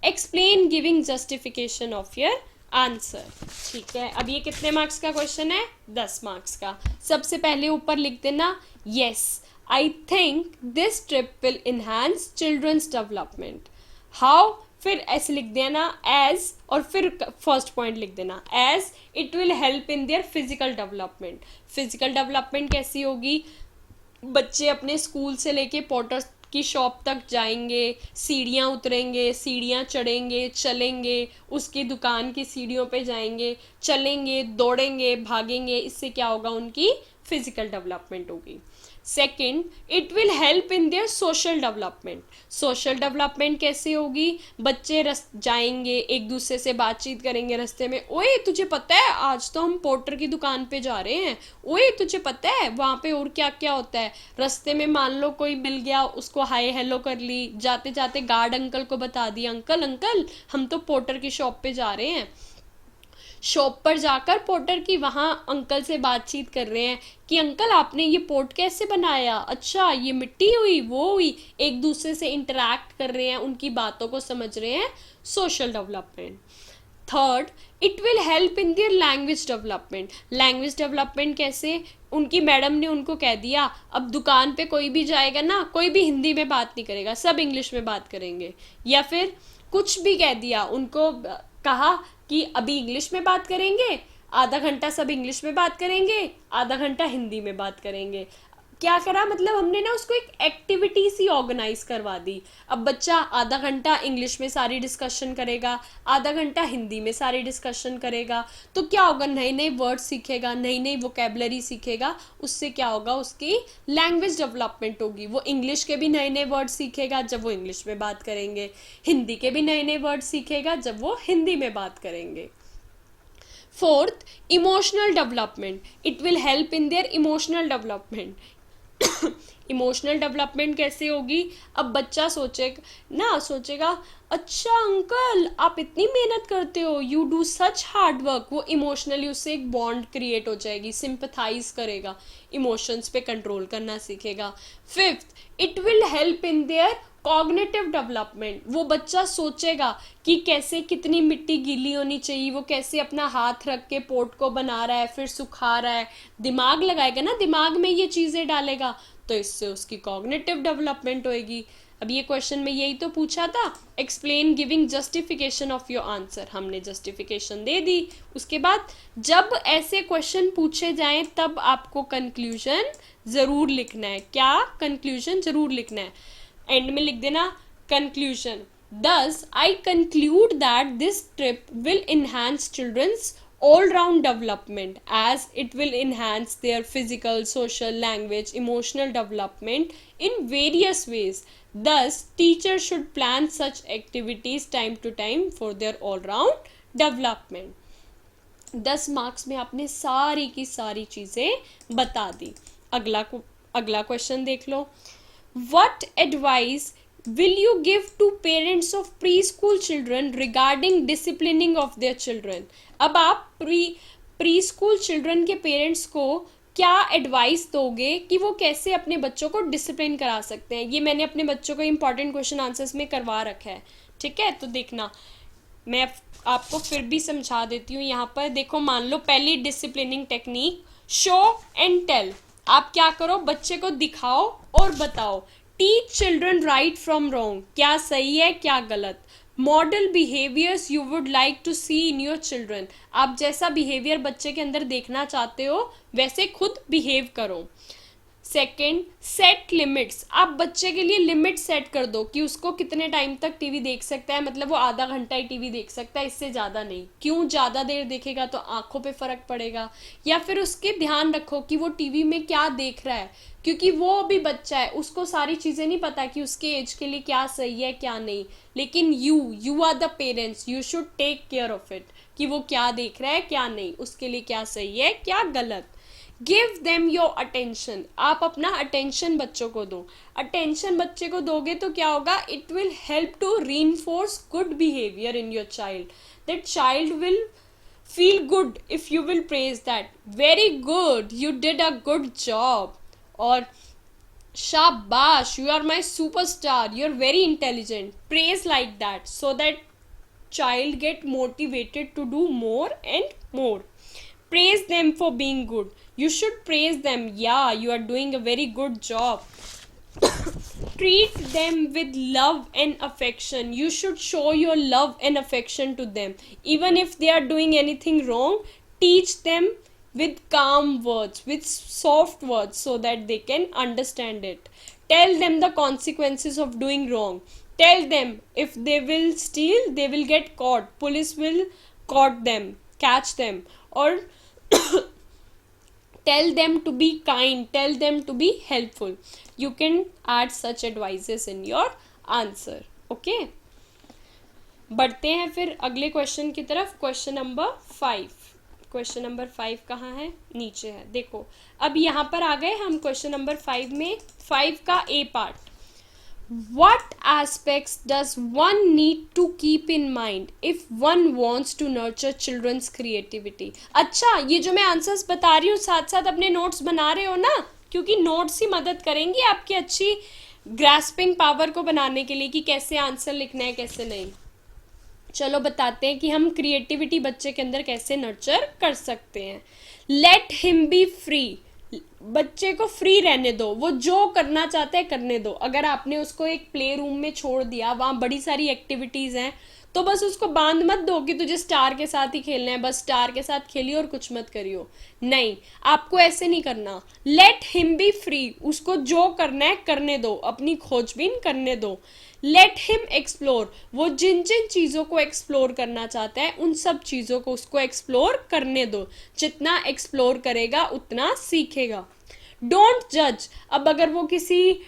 Explain giving justification of your answer. ठीक है, अब ये कितने मार्क्स का क्वेश्चन है, 10 मार्क्स का। सबसे पहले ऊपर लिख देना yes I think this trip will enhance children's development. How, फिर ऐसे लिख देना एज, और फिर फर्स्ट पॉइंट लिख देना as it will help in their physical development. Physical development कैसी होगी, बच्चे अपने स्कूल से लेके पॉटर्स की शॉप तक जाएंगे, सीढ़ियाँ उतरेंगे, सीढ़ियाँ चढ़ेंगे, चलेंगे, उसकी दुकान की सीढ़ियों पे जाएंगे, चलेंगे, दौड़ेंगे, भागेंगे। इससे क्या होगा, उनकी फिजिकल डेवलपमेंट होगी। Second, it will help in their social development. Social development कैसे होगी, बच्चे जाएंगे, एक दूसरे से बातचीत करेंगे रास्ते में, ओए तुझे पता है आज तो हम पोर्टर की दुकान पे जा रहे हैं, ओए तुझे पता है वहाँ पे और क्या क्या होता है। रास्ते में मान लो कोई मिल गया, उसको हाय हेलो कर ली, जाते जाते गार्ड अंकल को बता दिया अंकल अंकल हम तो पोर्टर की शॉप पे जा रहे हैं। शॉप पर जाकर पोर्टर की वहाँ अंकल से बातचीत कर रहे हैं कि अंकल आपने ये पोर्ट कैसे बनाया, अच्छा ये मिट्टी हुई वो हुई, एक दूसरे से इंटरैक्ट कर रहे हैं, उनकी बातों को समझ रहे हैं, social development. Third, it will help in their language development. Language development कैसे, उनकी मैडम ने उनको कह दिया अब दुकान पे कोई भी जाएगा ना, कोई भी हिंदी में बात नहीं करेगा, सब इंग्लिश में बात करेंगे, या फिर कुछ भी कह दिया, उनको कहा कि अभी इंग्लिश में बात करेंगे, आधा घंटा सब इंग्लिश में बात करेंगे, आधा घंटा हिंदी में बात करेंगे। क्या करा, मतलब हमने ना उसको एक एक्टिविटी सी ऑर्गेनाइज करवा दी। अब बच्चा आधा घंटा इंग्लिश में सारी डिस्कशन करेगा, आधा घंटा हिंदी में सारी डिस्कशन करेगा, तो क्या होगा, नए नए वर्ड सीखेगा, नई नई वोकेबलरी सीखेगा, उससे क्या होगा, उसकी लैंग्वेज डेवलपमेंट होगी। वो इंग्लिश के भी नए नए वर्ड सीखेगा जब वो इंग्लिश में बात करेंगे, हिंदी के भी नए नए वर्ड सीखेगा जब वो हिंदी में बात करेंगे। Fourth, emotional development, it will help in there emotional development. Emotional development कैसे होगी, अब बच्चा सोचेगा अच्छा अंकल आप इतनी मेहनत करते हो, you do such hard work, वो इमोशनली उससे एक बॉन्ड क्रिएट हो जाएगी, सिंपथाइज करेगा, इमोशंस पे कंट्रोल करना सीखेगा। Fifth, it will help in there cognitive development, वो बच्चा सोचेगा कि कैसे कितनी मिट्टी गीली होनी चाहिए, वो कैसे अपना हाथ रख के पोर्ट को बना रहा है, फिर सुखा रहा है, दिमाग लगाएगा ना, दिमाग में ये चीज़ें डालेगा, तो इससे उसकी कॉग्निटिव डेवलपमेंट होएगी। अब ये क्वेश्चन में यही तो पूछा था, explain giving justification of your answer, हमने जस्टिफिकेशन दे दी। उसके बाद जब ऐसे क्वेश्चन पूछे जाएं तब आपको कंक्लूजन ज़रूर लिखना है। क्या कंक्लूजन ज़रूर लिखना है, एंड में लिख देना conclusion. Thus, I conclude that this trip will enhance children's all-round development as it will enhance their physical, social, language, emotional development in various ways. Thus, teachers should plan such activities time to time for their all-round development. 10 marks में आपने सारी की सारी चीज़ें बता दी। अगला question देख लो। What advice will you give to parents of preschool children regarding disciplining of their children? अब आप प्री स्कूल चिल्ड्रन के पेरेंट्स को क्या एडवाइस दोगे कि वो कैसे अपने बच्चों को डिसिप्लिन करा सकते हैं। ये मैंने अपने बच्चों को इंपॉर्टेंट क्वेश्चन आंसर्स में करवा रखा है, ठीक है, तो देखना मैं आपको फिर भी समझा देती हूँ। यहाँ पर देखो, मान लो पहली disciplining technique show and tell. आप क्या करो, बच्चे को दिखाओ और बताओ। Teach children right from wrong, क्या सही है क्या गलत। Model behaviours you would like to see in your children, आप जैसा बिहेवियर बच्चे के अंदर देखना चाहते हो वैसे खुद बिहेव करो। सेकेंड, सेट लिमिट्स, आप बच्चे के लिए लिमिट सेट कर दो कि उसको कितने टाइम तक टीवी देख सकता है, मतलब वो आधा घंटा ही टीवी देख सकता है, इससे ज़्यादा नहीं। क्यों, ज़्यादा देर देखेगा तो आंखों पे फ़र्क पड़ेगा। या फिर उसके ध्यान रखो कि वो टीवी में क्या देख रहा है, क्योंकि वो अभी बच्चा है, उसको सारी चीज़ें नहीं पता कि उसके एज के लिए क्या सही है क्या नहीं। लेकिन you are the parents, you should take care of it कि वो क्या देख रहा है क्या नहीं, उसके लिए क्या सही है क्या गलत। गिव देम योर अटेंशन, आप अपना अटेंशन बच्चों को दो। अटेंशन बच्चे को दोगे तो क्या होगा, it will help to reinforce good behaviour in your child. That child will feel good if you will praise that, very good, you did a good job, or shabash, you are my superstar, you are very intelligent. Praise like that so that child get motivated to do more and more. Praise them for being good, you should praise them, yeah you are doing a very good job. Treat them with love and affection, you should show your love and affection to them. Even if they are doing anything wrong, teach them with calm words, with soft words, so that they can understand it. Tell them the consequences of doing wrong. Tell them if they will steal, they will get caught, police will catch them. Or tell them to be kind, tell them to be helpful. You can add such advices in your answer. Okay, बढ़ते हैं फिर अगले question की तरफ। Question number 5, question number 5 कहाँ है, नीचे है। देखो अब यहाँ पर आ गए हम क्वेश्चन नंबर 5 में। 5 का ए part, What aspects does one need to keep in mind if one wants to nurture children's creativity? अच्छा, ये जो मैं आंसर्स बता रही हूँ साथ साथ अपने नोट्स बना रहे हो ना, क्योंकि नोट्स ही मदद करेंगी आपकी अच्छी ग्रास्पिंग पावर को बनाने के लिए कि कैसे आंसर लिखना है कैसे नहीं। चलो बताते हैं कि हम क्रिएटिविटी बच्चे के अंदर कैसे नर्चर कर सकते हैं। लेट हिम बी फ्री, बच्चे को फ्री रहने दो, वो जो करना चाहता है करने दो। अगर आपने उसको एक प्ले रूम में छोड़ दिया, वहाँ बड़ी सारी एक्टिविटीज़ हैं, तो बस उसको बांध मत दो कि तुझे स्टार के साथ ही खेलना है, बस स्टार के साथ खेलियो और कुछ मत करियो। नहीं, आपको ऐसे नहीं करना। लेट हिम बी फ्री, उसको जो करना है करने दो, अपनी खोजबीन करने दो। लेट हिम एक्सप्लोर, वो जिन जिन चीज़ों को एक्सप्लोर करना चाहता है उन सब चीज़ों को उसको एक्सप्लोर करने दो। जितना एक्सप्लोर करेगा उतना सीखेगा। डोंट जज, अब अगर वो किसी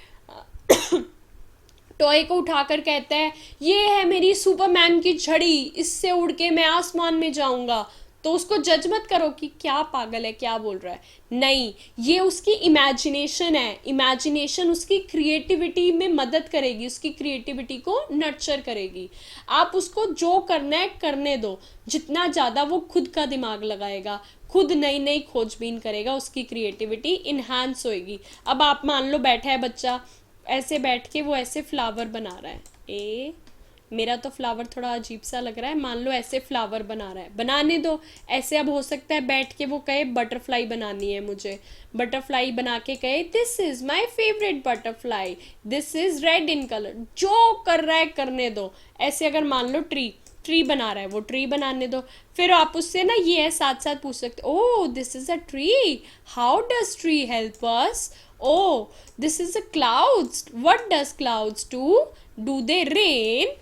टॉय को उठाकर कहता है ये है मेरी सुपरमैन की छड़ी, इससे उड़ के मैं आसमान में जाऊंगा, तो उसको जज मत करो कि क्या पागल है, क्या बोल रहा है। नहीं, ये उसकी इमेजिनेशन है, इमेजिनेशन उसकी क्रिएटिविटी में मदद करेगी, उसकी क्रिएटिविटी को नर्चर करेगी। आप उसको जो करना है करने दो। जितना ज़्यादा वो खुद का दिमाग लगाएगा, खुद नई नई खोजबीन करेगा, उसकी क्रिएटिविटी इन्हांस होएगी। अब आप मान लो बैठा है बच्चा, ऐसे बैठ के वो ऐसे फ्लावर बना रहा है, मेरा तो फ्लावर थोड़ा अजीब सा लग रहा है, मान लो ऐसे फ्लावर बना रहा है, बनाने दो। ऐसे अब हो सकता है बैठ के वो कहे बटरफ्लाई बनानी है मुझे, बटरफ्लाई बना के कहे this is my favourite butterfly, this is red in colour, जो कर रहा है करने दो। ऐसे अगर मान लो ट्री बना रहा है, वो ट्री बनाने दो। फिर आप उससे ना ये है साथ साथ पूछ सकते, oh this is a tree, how does tree help us, oh this is a clouds, what does clouds do they rain.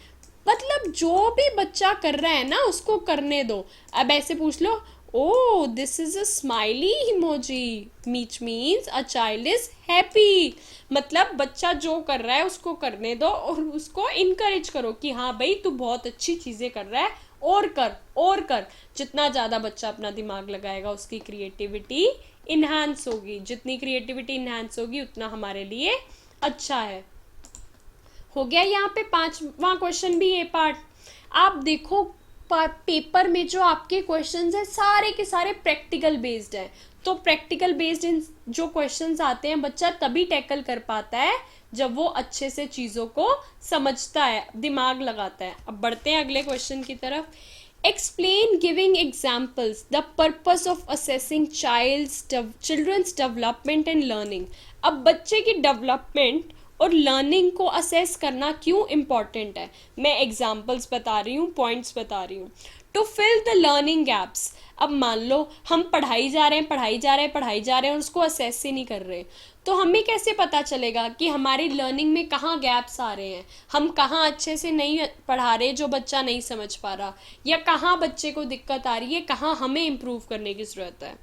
मतलब जो भी बच्चा कर रहा है ना उसको करने दो। अब ऐसे पूछ लो, oh this is a smiley emoji, which means a child is happy. मतलब बच्चा जो कर रहा है उसको करने दो और उसको इनकरेज करो कि हाँ भाई तू बहुत अच्छी चीज़ें कर रहा है, और कर और कर। जितना ज़्यादा बच्चा अपना दिमाग लगाएगा उसकी क्रिएटिविटी इन्हांस होगी, जितनी क्रिएटिविटी इन्हांस होगी उतना हमारे लिए अच्छा है। हो गया यहाँ पे 5वां क्वेश्चन भी ये पार्ट। आप देखो पेपर में जो आपके क्वेश्चंस हैं सारे के सारे प्रैक्टिकल बेस्ड हैं, तो प्रैक्टिकल बेस्ड इन जो क्वेश्चंस आते हैं बच्चा तभी टैकल कर पाता है जब वो अच्छे से चीज़ों को समझता है, दिमाग लगाता है। अब बढ़ते हैं अगले क्वेश्चन की तरफ। Explain giving examples the purpose of assessing children's development and learning. अब बच्चे की डेवलपमेंट और लर्निंग को असेस करना क्यों इम्पॉर्टेंट है, मैं एग्जाम्पल्स बता रही हूँ, पॉइंट्स बता रही हूँ। To fill the learning gaps, अब मान लो हम पढ़ाई जा रहे हैं और उसको असेस ही नहीं कर रहे, तो हमें कैसे पता चलेगा कि हमारी लर्निंग में कहाँ गैप्स आ रहे हैं, हम कहाँ अच्छे से नहीं पढ़ा रहे जो बच्चा नहीं समझ पा रहा, या कहाँ बच्चे को दिक्कत आ रही है, कहाँ हमें इम्प्रूव करने की ज़रूरत है।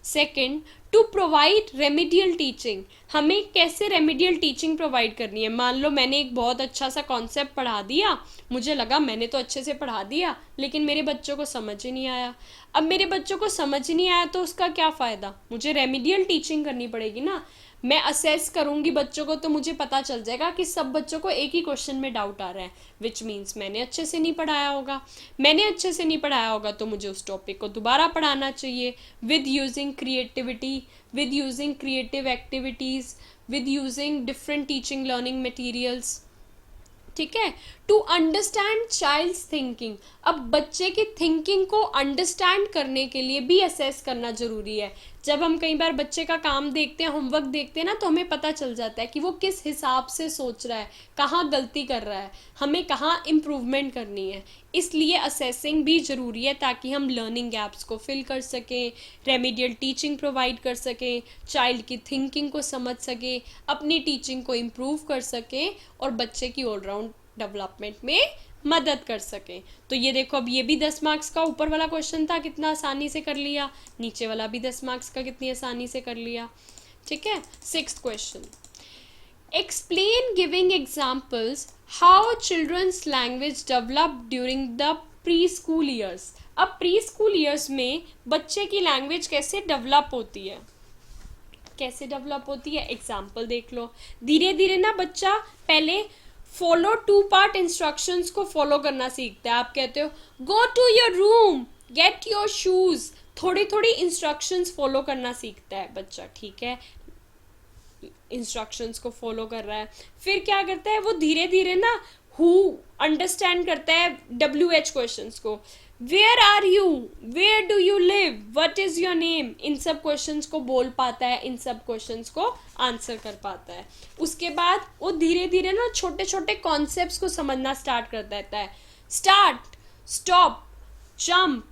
Second, to provide remedial teaching, हमें कैसे रेमिडियल टीचिंग प्रोवाइड करनी है। मान लो मैंने एक बहुत अच्छा सा कॉन्सेप्ट पढ़ा दिया, मुझे लगा मैंने तो अच्छे से पढ़ा दिया लेकिन मेरे बच्चों को समझ ही नहीं आया। अब मेरे बच्चों को समझ ही नहीं आया तो उसका क्या फ़ायदा, मुझे रेमिडियल टीचिंग करनी पड़ेगी ना। मैं असेस करूंगी बच्चों को तो मुझे पता चल जाएगा कि सब बच्चों को एक ही क्वेश्चन में डाउट आ रहा है, विच मीन्स मैंने अच्छे से नहीं पढ़ाया होगा। मैंने अच्छे से नहीं पढ़ाया होगा तो मुझे उस टॉपिक को दोबारा पढ़ाना चाहिए, with using creativity, with using creative activities, with using different teaching learning materials. ठीक है। टू अंडरस्टैंड चाइल्ड थिंकिंग, अब बच्चे की थिंकिंग को अंडरस्टैंड करने के लिए भी असेस करना जरूरी है। जब हम कई बार बच्चे का काम देखते हैं, होमवर्क देखते हैं ना, तो हमें पता चल जाता है कि वो किस हिसाब से सोच रहा है, कहाँ गलती कर रहा है, हमें कहाँ इम्प्रूवमेंट करनी है। इसलिए असेसिंग भी ज़रूरी है ताकि हम लर्निंग गैप्स को फिल कर सकें, रेमिडियल टीचिंग प्रोवाइड कर सकें, चाइल्ड की थिंकिंग को समझ सकें, अपनी टीचिंग को इम्प्रूव कर सकें और बच्चे की ऑलराउंड डेवलपमेंट में मदद कर सकें। तो ये देखो, अब ये भी 10 मार्क्स का ऊपर वाला क्वेश्चन था, कितना आसानी से कर लिया, नीचे वाला भी 10 मार्क्स का कितनी आसानी से कर लिया। ठीक है। 6th question, explain giving examples how children's language develop during the pre school years. अब प्री स्कूल ईयर्स में बच्चे की लैंग्वेज कैसे डेवलप होती है। कैसे डेवलप होती है, एग्जाम्पल देख लो। धीरे धीरे ना बच्चा पहले फॉलो 2 पार्ट इंस्ट्रक्शंस को फॉलो करना सीखता है। आप कहते हो go to your room, get your shoes, थोड़ी थोड़ी इंस्ट्रक्शंस फॉलो करना सीखता है बच्चा, ठीक है, इंस्ट्रक्शंस को फॉलो कर रहा है। फिर क्या करता है वो धीरे धीरे ना हु अंडरस्टैंड करता है WH क्वेश्चंस को, where are you, where do you live, what is your name, इन सब क्वेश्चंस को बोल पाता है, इन सब क्वेश्चंस को आंसर कर पाता है। उसके बाद वो धीरे धीरे ना छोटे छोटे कॉन्सेप्ट्स को समझना स्टार्ट कर देता है, start, stop, jump,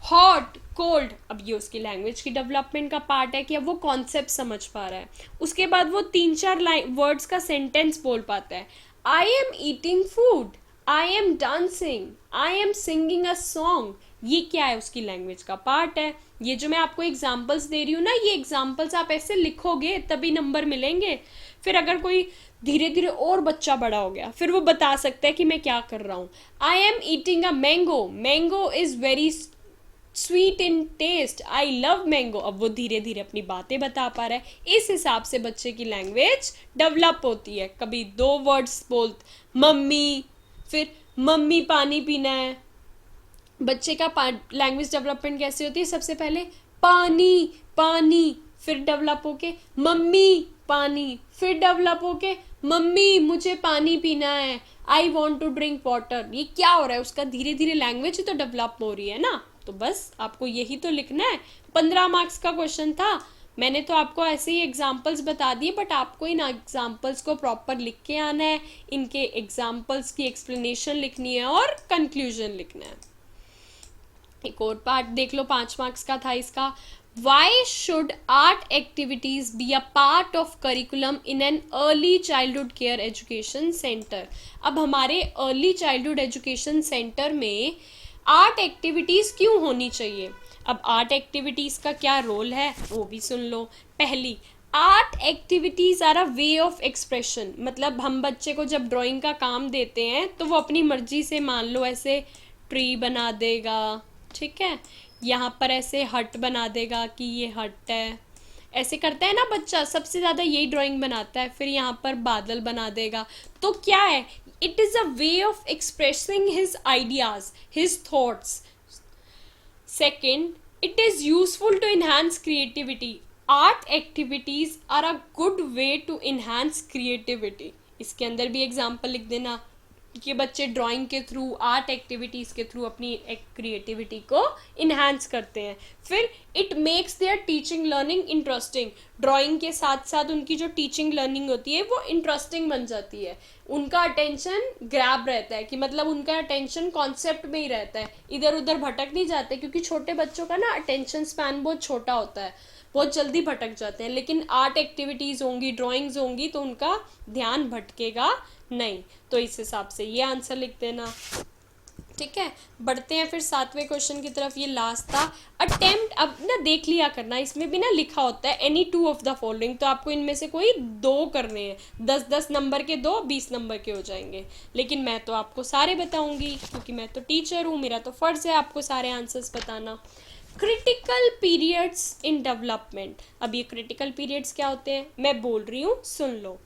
hot, cold. अब ये उसकी लैंग्वेज की डेवलपमेंट का पार्ट है कि अब वो कॉन्सेप्ट समझ पा रहा है। उसके बाद वो 3-4 वर्ड्स का सेंटेंस बोल पाता है, आई am eating food, I am dancing, I am singing a song. ये क्या है, उसकी लैंग्वेज का पार्ट है। ये जो मैं आपको एग्जाम्पल्स दे रही हूँ ना, ये एग्जाम्पल्स आप ऐसे लिखोगे तभी नंबर मिलेंगे। फिर अगर कोई धीरे धीरे और बच्चा बड़ा हो गया, फिर वो बता सकता है कि मैं क्या कर रहा हूँ। I am eating a mango, mango is very sweet in taste, I love mango. अब वो धीरे धीरे अपनी बातें बता पा रहा है। इस हिसाब से बच्चे की लैंग्वेज डेवलप होती है। कभी 2 वर्ड्स बोल, मम्मी, फिर मम्मी पानी पीना है। बच्चे का लैंग्वेज डेवलपमेंट कैसे होती है, सबसे पहले पानी पानी, फिर डेवलप होके मम्मी पानी, फिर डेवलप होके मम्मी मुझे पानी पीना है, I want to drink water. ये क्या हो रहा है, उसका धीरे धीरे लैंग्वेज तो डेवलप हो रही है ना। तो बस आपको यही तो लिखना है। 15 मार्क्स का क्वेश्चन था, मैंने तो आपको ऐसे ही एग्जाम्पल्स बता दिए, बट आपको इन एग्जाम्पल्स को प्रॉपर लिख के आना है, इनके एग्जाम्पल्स की एक्सप्लेनेशन लिखनी है और कंक्लूजन लिखना है। एक और पार्ट देख लो, 5 मार्क्स का था इसका, Why should art activities be a part of curriculum in an early childhood care education center? अब हमारे early childhood education center में आर्ट एक्टिविटीज़ क्यों होनी चाहिए? अब आर्ट एक्टिविटीज़ का क्या रोल है वो भी सुन लो। पहली, art activities are a way of expression. मतलब हम बच्चे को जब ड्राइंग का काम देते हैं तो वो अपनी मर्जी से, मान लो ऐसे ट्री बना देगा, ठीक है, यहाँ पर ऐसे हट बना देगा कि ये हट है, ऐसे करता है ना बच्चा, सबसे ज़्यादा यही ड्राइंग बनाता है। फिर यहाँ पर बादल बना देगा। तो क्या है, it is a way of expressing his ideas, his thoughts. Second, it is useful to enhance creativity. Art activities are a good way to enhance creativity. इसके अंदर भी एग्जाम्पल लिख देना कि बच्चे ड्राइंग के थ्रू, आर्ट एक्टिविटीज़ के through अपनी क्रिएटिविटी को इन्हांस करते हैं। फिर it makes there teaching learning interesting. Drawing के साथ साथ उनकी जो टीचिंग लर्निंग होती है वो इंटरेस्टिंग बन जाती है। उनका अटेंशन ग्रैब रहता है, कि मतलब उनका अटेंशन कॉन्सेप्ट में ही रहता है, इधर उधर भटक नहीं जाते, क्योंकि छोटे बच्चों का ना अटेंशन स्पैन बहुत छोटा होता है, बहुत जल्दी भटक जाते हैं। लेकिन आर्ट एक्टिविटीज़ होंगी, ड्राइंग्स होंगी, तो उनका ध्यान भटकेगा नहीं। तो इस हिसाब से ये आंसर लिख देना, ठीक है। बढ़ते हैं फिर 7वें क्वेश्चन की तरफ। ये लास्ट था, अटेम्प्ट। अब ना देख लिया करना, इसमें भी ना लिखा होता है एनी 2 ऑफ द फॉलोइंग, तो आपको इनमें से कोई 2 करने हैं। 10-10 नंबर के 2, 20 नंबर के हो जाएंगे। लेकिन मैं तो आपको सारे बताऊंगी, क्योंकि मैं तो टीचर हूँ, मेरा तो फर्ज है आपको सारे आंसर्स बताना। Critical periods in development. अब ये क्रिटिकल पीरियड्स क्या होते हैं, मैं बोल रही हूँ, सुन लो।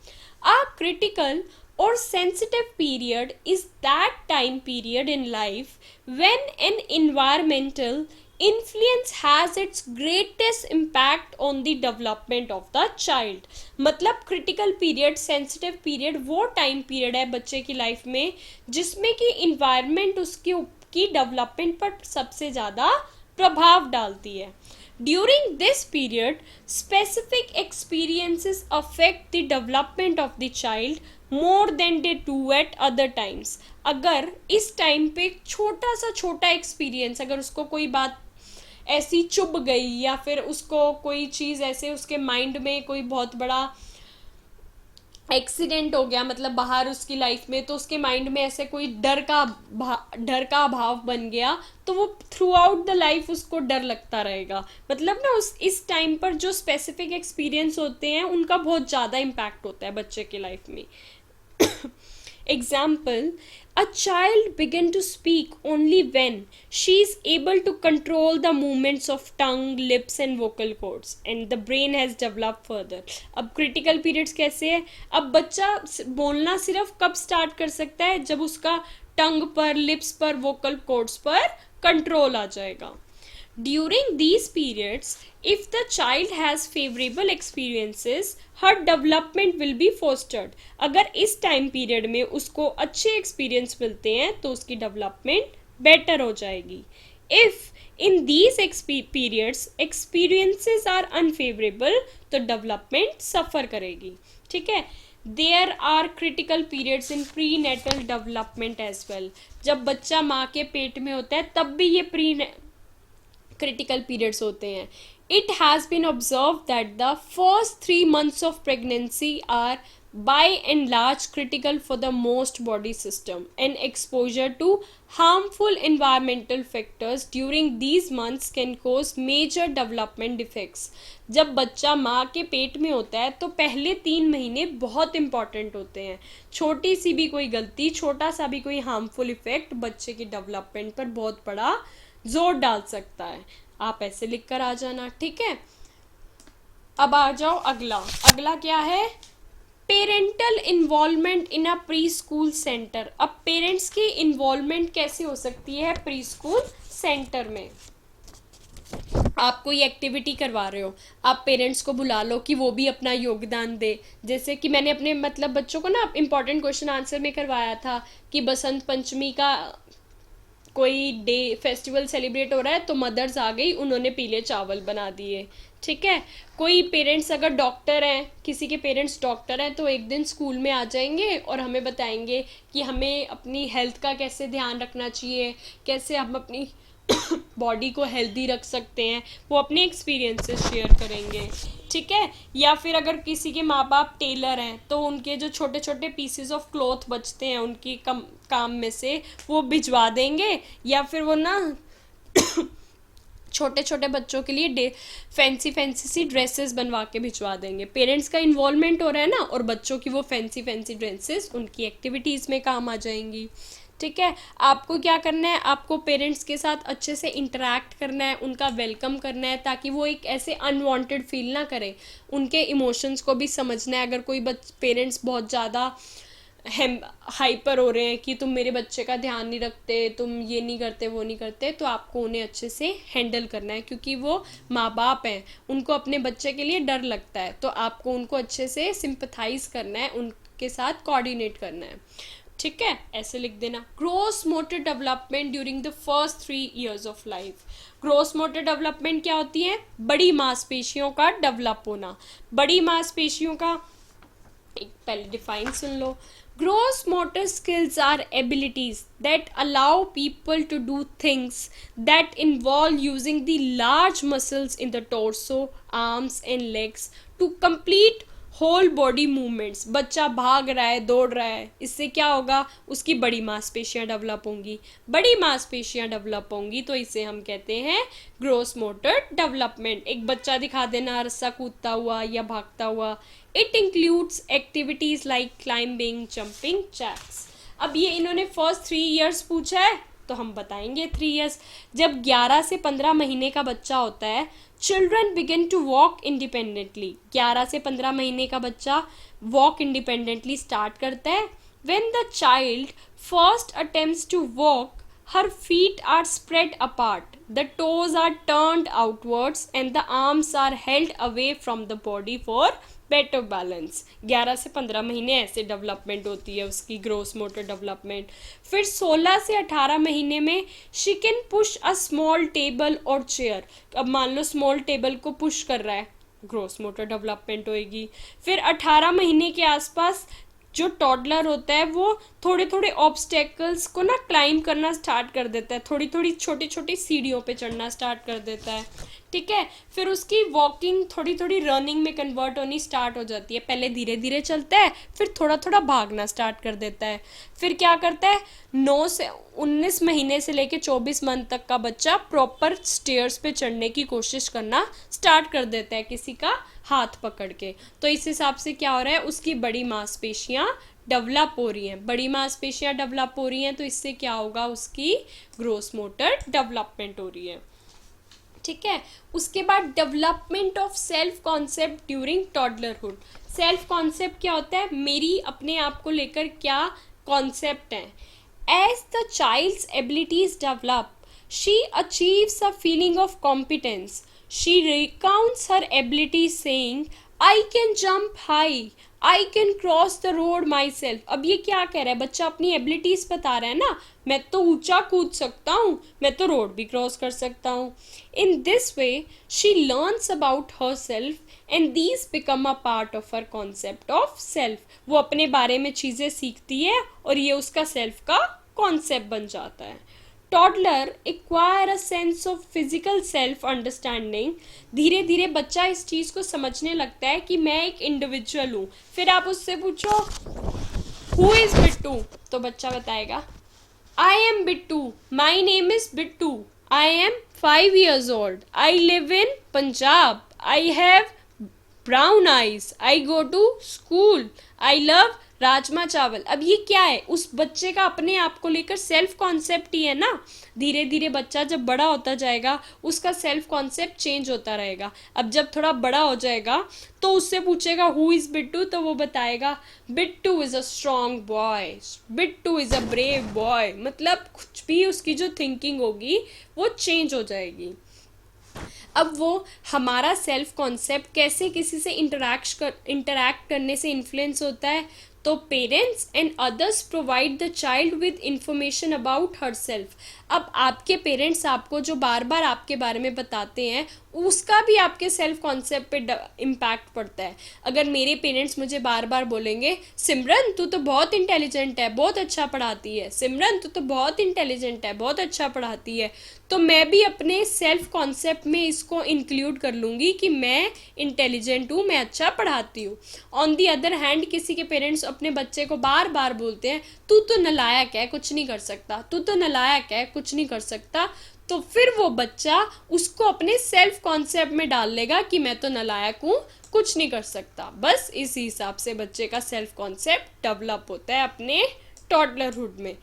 A critical or sensitive period is that time period in life when an environmental influence has its greatest impact on the development of the child। मतलब critical period, sensitive period वो time period है बच्चे की life में जिसमें कि environment उसकी development पर सबसे ज़्यादा प्रभाव डालती है। During this period, specific experiences affect the development of the child more than they do at other times। अगर इस टाइम पे छोटा सा छोटा एक्सपीरियंस, अगर उसको कोई बात ऐसी चुभ गई या फिर उसको कोई चीज़ ऐसे उसके माइंड में कोई बहुत बड़ा एक्सीडेंट हो गया, मतलब बाहर उसकी लाइफ में, तो उसके माइंड में ऐसे कोई डर का अभाव बन गया, तो वो थ्रू आउट द लाइफ उसको डर लगता रहेगा। मतलब ना इस टाइम पर जो स्पेसिफिक एक्सपीरियंस होते हैं उनका बहुत ज़्यादा इम्पैक्ट होता है बच्चे की लाइफ में। Example, a child begin to speak only when she is able to control the movements of tongue, lips and vocal cords and the brain has developed further. अब critical periods कैसे है? अब बच्चा बोलना सिर्फ कब स्टार्ट कर सकता है? जब उसका टंग पर, लिप्स पर, वोकल कॉर्ड्स पर कंट्रोल आ जाएगा. During these periods, if the child has favorable experiences, her development will be fostered. अगर इस टाइम पीरियड में उसको अच्छे एक्सपीरियंस मिलते हैं तो उसकी डेवलपमेंट बेटर हो जाएगी. If in these periods experiences are unfavorable, तो डेवलपमेंट सफ़र करेगी. ठीक है. There are critical periods in prenatal development as well. जब बच्चा माँ के पेट में होता है तब भी ये critical periods होते हैं. It has been observed that the first 3 months of pregnancy are by and large critical for the most body system, and exposure to harmful environmental factors during these months can cause major development defects. जब बच्चा माँ के पेट में होता है तो पहले 3 महीने बहुत इंपॉर्टेंट होते हैं. छोटी सी भी कोई गलती, छोटा सा भी कोई हार्मफुल इफेक्ट बच्चे की डेवलपमेंट पर बहुत बड़ा जोर डाल सकता है. आप ऐसे लिख कर आ जाना. ठीक है. अब आ जाओ अगला. अगला क्या है? Parental involvement in a pre school centre. अब पेरेंट्स की इन्वॉल्वमेंट कैसे हो सकती है प्री स्कूल सेंटर में? आप कोई एक्टिविटी करवा रहे हो, आप पेरेंट्स को बुला लो कि वो भी अपना योगदान दे. जैसे कि मैंने अपने बच्चों को ना इम्पॉर्टेंट क्वेश्चन आंसर में करवाया था कि बसंत पंचमी का कोई डे फेस्टिवल सेलिब्रेट हो रहा है तो मदर्स आ गई, उन्होंने पीले चावल बना दिए. ठीक है. कोई पेरेंट्स अगर डॉक्टर हैं, किसी के पेरेंट्स डॉक्टर हैं तो एक दिन स्कूल में आ जाएंगे और हमें बताएंगे कि हमें अपनी हेल्थ का कैसे ध्यान रखना चाहिए, कैसे हम अपनी बॉडी को हेल्दी रख सकते हैं, वो अपने एक्सपीरियंसेस शेयर करेंगे. ठीक है. या फिर अगर किसी के माँ बाप टेलर हैं तो उनके जो छोटे छोटे पीसेस ऑफ क्लॉथ बचते हैं उनकी काम में से वो भिजवा देंगे, या फिर वो ना छोटे छोटे बच्चों के लिए फैंसी सी ड्रेसेस बनवा के भिजवा देंगे. पेरेंट्स का इन्वॉल्वमेंट हो रहा है ना, और बच्चों की वो फैंसी ड्रेसेस उनकी एक्टिविटीज़ में काम आ जाएंगी. ठीक है. आपको क्या करना है? आपको पेरेंट्स के साथ अच्छे से इंटरेक्ट करना है, उनका वेलकम करना है ताकि वो एक ऐसे अनवांटेड फील ना करें. उनके इमोशंस को भी समझना है. अगर कोई पेरेंट्स बहुत ज़्यादा हाइपर हो रहे हैं कि तुम मेरे बच्चे का ध्यान नहीं रखते, तुम ये नहीं करते, वो नहीं करते, तो आपको उन्हें अच्छे से हैंडल करना है क्योंकि वो माँ बाप हैं, उनको अपने बच्चे के लिए डर लगता है. तो आपको उनको अच्छे से सिंपथाइज करना है, उनके साथ कोऑर्डिनेट करना है. ठीक है. ऐसे लिख देना. Gross motor development during the first 3 years of life. Gross motor development क्या होती है? बड़ी मांसपेशियों का डेवलप होना. बड़ी मांसपेशियों का एक पहले define soon low. Gross motor skills are abilities that allow people to do things that involve using the large muscles in the torso, arms and legs to complete whole body movements. बच्चा भाग रहा है, दौड़ रहा है, इससे क्या होगा? उसकी बड़ी मांसपेशियां डेवलप होंगी. बड़ी मांसपेशियां डेवलप होंगी तो इसे हम कहते हैं ग्रोस मोटर डेवलपमेंट. एक बच्चा दिखा देना रस्सा कूदता हुआ या भागता हुआ. It includes activities like climbing, jumping, jacks. अब ये इन्होंने फर्स्ट 3 years पूछा है तो हम बताएंगे 3 years. जब 11 से 15 महीने का बच्चा होता है, children begin to walk independently. 11 से 15 महीने का बच्चा वॉक इंडिपेंडेंटली स्टार्ट करता है. When the child first attempts to walk, her feet are spread apart, the toes are turned outwards and the arms are held away from the body for better balance. 11 से 15 महीने ऐसे development होती है उसकी gross motor development. फिर 16 से 18 महीने में she can push a small table और चेयर. अब मान लो स्मॉल टेबल को पुश कर रहा है, ग्रोस मोटर डेवलपमेंट होएगी. फिर 18 महीने के आसपास जो टॉडलर होता है वो थोड़े थोड़े ऑब्स्टेकल्स को ना क्लाइंब करना स्टार्ट कर देता है, थोड़ी थोड़ी छोटी छोटी सीढ़ियों पे चढ़ना स्टार्ट कर देता है. ठीक है. फिर उसकी वॉकिंग थोड़ी थोड़ी रनिंग में कन्वर्ट होनी स्टार्ट हो जाती है. पहले धीरे धीरे चलता है, फिर थोड़ा थोड़ा भागना स्टार्ट कर देता है. फिर क्या करता है? 9 से 19 महीने से लेके 24 मंथ तक का बच्चा प्रॉपर स्टेयर्स पे चढ़ने की कोशिश करना स्टार्ट कर देता है किसी का हाथ पकड़ के. तो इस हिसाब से क्या हो रहा है? उसकी बड़ी मांसपेशियां डेवलप हो रही हैं, बड़ी मांसपेशियां डेवलप हो रही हैं, तो इससे क्या होगा, उसकी ग्रोस मोटर डेवलपमेंट हो रही है। ठीक है, उसके बाद development of self concept during toddlerhood. Self concept क्या होता है, मेरी अपने आप को लेकर क्या कॉन्सेप्ट है। As the child's abilities develop, she achieves a feeling of competence, she recounts her abilities saying I can jump high, I can cross the road myself. अब ये क्या कह रहा है, बच्चा अपनी एबिलिटीज बता रहा है ना, मैं तो ऊंचा कूद सकता हूँ, मैं तो रोड भी क्रॉस कर सकता हूँ। In this way she learns about her self and these become a part of her concept of self. वो अपने बारे में चीज़ें सीखती है और ये उसका सेल्फ का कॉन्सेप्ट बन जाता है। Toddler acquire a sense of physical self understanding. धीरे धीरे बच्चा इस चीज़ को समझने लगता है कि मैं एक इंडिविजुअल हूँ। फिर आप उससे पूछो हु इज़ बिट्टू, तो बच्चा बताएगा I am Bittu, my name is Bittu, I am 5 years old, I live in Punjab, I have brown eyes, I go to school, I love rajma चावल। अब ये क्या है, उस बच्चे का अपने आप को लेकर सेल्फ कॉन्सेप्ट ही है ना। धीरे धीरे बच्चा जब बड़ा होता जाएगा उसका सेल्फ कॉन्सेप्ट चेंज होता रहेगा। अब जब थोड़ा बड़ा हो जाएगा तो उससे पूछेगा हु इज़ बिट्टू, तो वो बताएगा Bittu is a strong boy, Bittu is a brave boy. मतलब कुछ भी उसकी जो थिंकिंग होगी वो चेंज हो जाएगी। अब वो हमारा सेल्फ कॉन्सेप्ट कैसे किसी से इंटरैक्ट करने से इन्फ्लुएंस होता है, तो parents and others provide the child with information about her self. अब आपके पेरेंट्स आपको जो बार बार आपके बारे में बताते हैं उसका भी आपके सेल्फ कॉन्सेप्ट पे इम्पैक्ट पड़ता है। अगर मेरे पेरेंट्स मुझे बार बार बोलेंगे सिमरन तू तो बहुत इंटेलिजेंट है, बहुत अच्छा पढ़ाती है, सिमरन तू तो बहुत इंटेलिजेंट है, बहुत अच्छा पढ़ाती है, तो मैं भी अपने सेल्फ कॉन्सेप्ट में इसको इंक्लूड कर लूँगी कि मैं इंटेलिजेंट हूँ, मैं अच्छा पढ़ाती हूँ। ऑन दी अदर हैंड किसी के पेरेंट्स अपने बच्चे को बार बार बोलते हैं तू तो नालायक है, कुछ नहीं कर सकता, तू तो नालायक है, कुछ नहीं कर सकता, तो फिर वो बच्चा उसको अपने सेल्फ कॉन्सेप्ट में डाल लेगा कि मैं तो नालायक हूँ, कुछ नहीं कर सकता। बस इसी हिसाब से बच्चे का सेल्फ कॉन्सेप्ट डेवलप होता है अपने टॉडलरहुड में।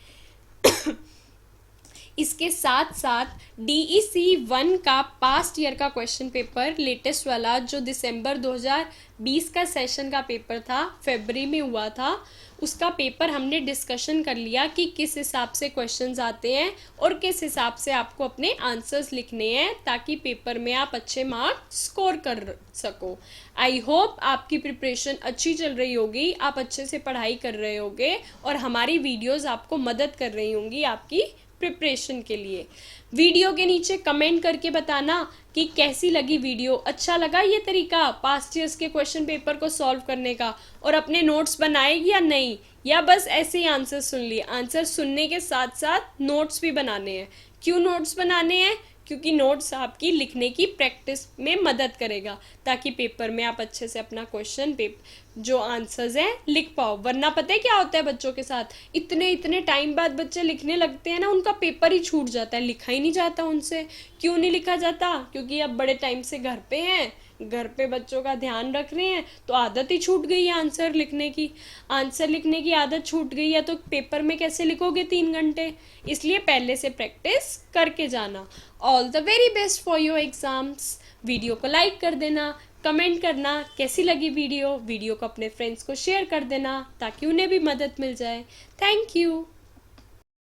इसके साथ साथ DEC 1 का पास्ट ईयर का क्वेश्चन पेपर लेटेस्ट वाला जो दिसंबर 2020 का सेशन का पेपर था, फरवरी में हुआ था, उसका पेपर हमने डिस्कशन कर लिया कि किस हिसाब से क्वेश्चंस आते हैं और किस हिसाब से आपको अपने आंसर्स लिखने हैं ताकि पेपर में आप अच्छे मार्क्स स्कोर कर सको। आई होप आपकी प्रिपरेशन अच्छी चल रही होगी, आप अच्छे से पढ़ाई कर रहे होगे और हमारी वीडियोज़ आपको मदद कर रही होंगी आपकी प्रिपरेशन के लिए। वीडियो के नीचे कमेंट करके बताना कि कैसी लगी वीडियो, अच्छा लगा ये तरीका पास्ट ईयर्स के क्वेश्चन पेपर को सॉल्व करने का, और अपने नोट्स बनाएगी या नहीं, या बस ऐसे ही आंसर सुन लिए। आंसर सुनने के साथ साथ नोट्स भी बनाने हैं। क्यों नोट्स बनाने हैं? क्योंकि नोट्स आपकी लिखने की प्रैक्टिस में मदद करेगा ताकि पेपर में आप अच्छे से अपना क्वेश्चन पेपर जो आंसर्स हैं लिख पाओ। वरना पता है क्या होता है बच्चों के साथ, इतने टाइम बाद बच्चे लिखने लगते हैं ना, उनका पेपर ही छूट जाता है, लिखा ही नहीं जाता उनसे। क्यों नहीं लिखा जाता? क्योंकि अब बड़े टाइम से घर पे हैं, घर पे बच्चों का ध्यान रख रहे हैं, तो आदत ही छूट गई है आंसर लिखने की। आंसर लिखने की आदत छूट गई है तो पेपर में कैसे लिखोगे 3 घंटे? इसलिए पहले से प्रैक्टिस करके जाना। All the very best for your exams. Video को लाइक कर देना, कमेंट करना कैसी लगी वीडियो को अपने फ्रेंड्स को शेयर कर देना ताकि उन्हें भी मदद मिल जाए। Thank you.